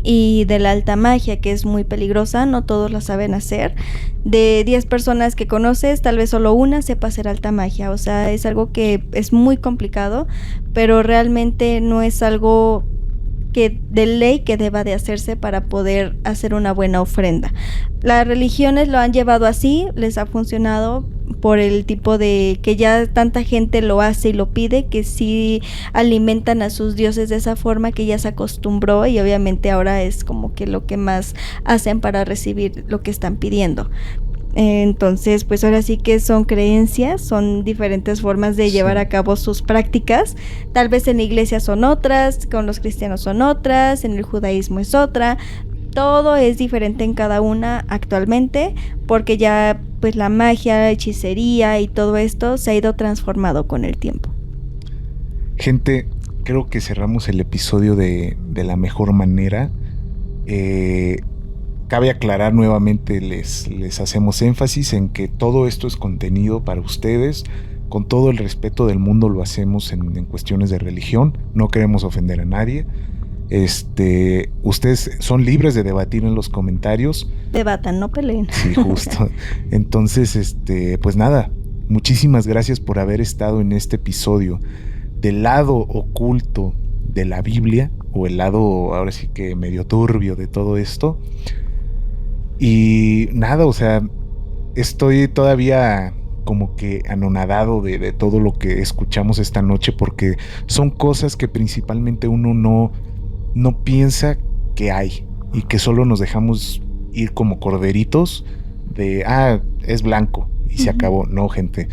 [SPEAKER 2] y de la alta magia, que es muy peligrosa, no todos la saben hacer. De 10 personas que conoces, tal vez solo una sepa hacer alta magia, o sea, es algo que es muy complicado, pero realmente no es algo que de ley que deba de hacerse para poder hacer una buena ofrenda. Las religiones lo han llevado así, les ha funcionado por el tipo de que ya tanta gente lo hace y lo pide, que sí alimentan a sus dioses de esa forma, que ya se acostumbró, y obviamente ahora es como que lo que más hacen para recibir lo que están pidiendo. Entonces, pues ahora sí que son creencias, son diferentes formas de llevar a cabo sus prácticas. Tal vez en la iglesia son otras, con los cristianos son otras, en el judaísmo es otra. Todo es diferente en cada una actualmente, porque ya pues la magia, la hechicería y todo esto se ha ido transformado con el tiempo.
[SPEAKER 1] Gente, creo que cerramos el episodio de la mejor manera. Cabe aclarar nuevamente, les hacemos énfasis en que todo esto es contenido para ustedes. Con todo el respeto del mundo lo hacemos en cuestiones de religión. No queremos ofender a nadie. Ustedes son libres de debatir en los comentarios.
[SPEAKER 2] Debatan, no peleen.
[SPEAKER 1] Sí, justo. Entonces, pues nada, muchísimas gracias por haber estado en este episodio del lado oculto de la Biblia, o el lado ahora sí que medio turbio de todo esto. Y nada, o sea, estoy todavía como que anonadado de todo lo que escuchamos esta noche, porque son cosas que principalmente uno no piensa que hay, y que solo nos dejamos ir como corderitos de, es blanco y se acabó. No, gente,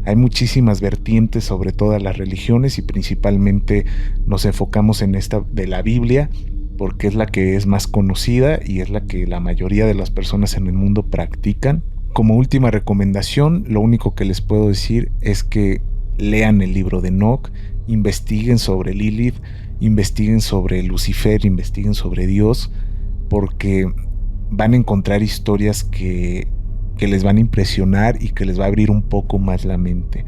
[SPEAKER 1] hay muchísimas vertientes sobre todas las religiones, y principalmente nos enfocamos en esta de la Biblia, porque es la que es más conocida y es la que la mayoría de las personas en el mundo practican. Como última recomendación, lo único que les puedo decir es que lean el libro de Enoch, investiguen sobre Lilith, investiguen sobre Lucifer, investiguen sobre Dios, porque van a encontrar historias que les van a impresionar y que les va a abrir un poco más la mente.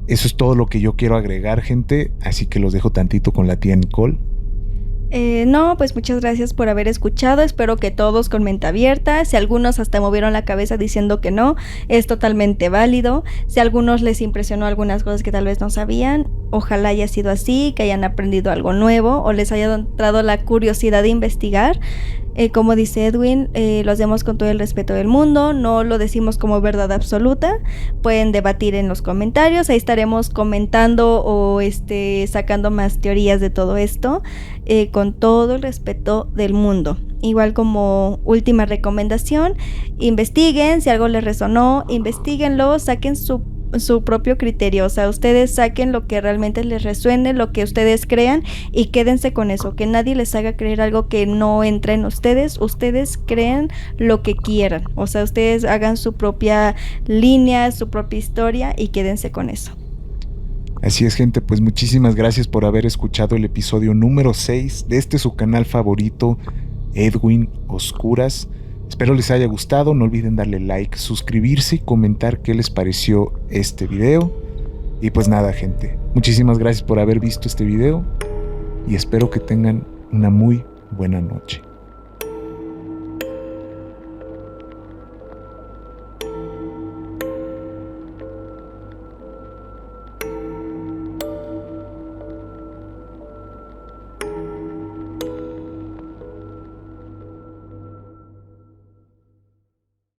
[SPEAKER 1] Eso es todo lo que yo quiero agregar, gente, así que los dejo tantito con la tía Nicole.
[SPEAKER 2] No, pues muchas gracias por haber escuchado. Espero que todos con mente abierta. Si algunos hasta movieron la cabeza diciendo que no, es totalmente válido. Si a algunos les impresionó algunas cosas que tal vez no sabían, ojalá haya sido así, que hayan aprendido algo nuevo o les haya entrado la curiosidad de investigar. Como dice Edwin, lo hacemos con todo el respeto del mundo, no lo decimos como verdad absoluta. Pueden debatir en los comentarios, ahí estaremos comentando o sacando más teorías de todo esto, con todo el respeto del mundo. Igual como última recomendación, investiguen, si algo les resonó, investiguenlo, saquen su propio criterio, o sea, ustedes saquen lo que realmente les resuene, lo que ustedes crean y quédense con eso, que nadie les haga creer algo que no entra en ustedes crean lo que quieran, o sea, ustedes hagan su propia línea, su propia historia y quédense con eso.
[SPEAKER 1] Así es, gente, pues muchísimas gracias por haber escuchado el episodio número 6 de su canal favorito, Edwin Oscuras. Espero les haya gustado, no olviden darle like, suscribirse y comentar qué les pareció este video. Y pues nada, gente, muchísimas gracias por haber visto este video y espero que tengan una muy buena noche.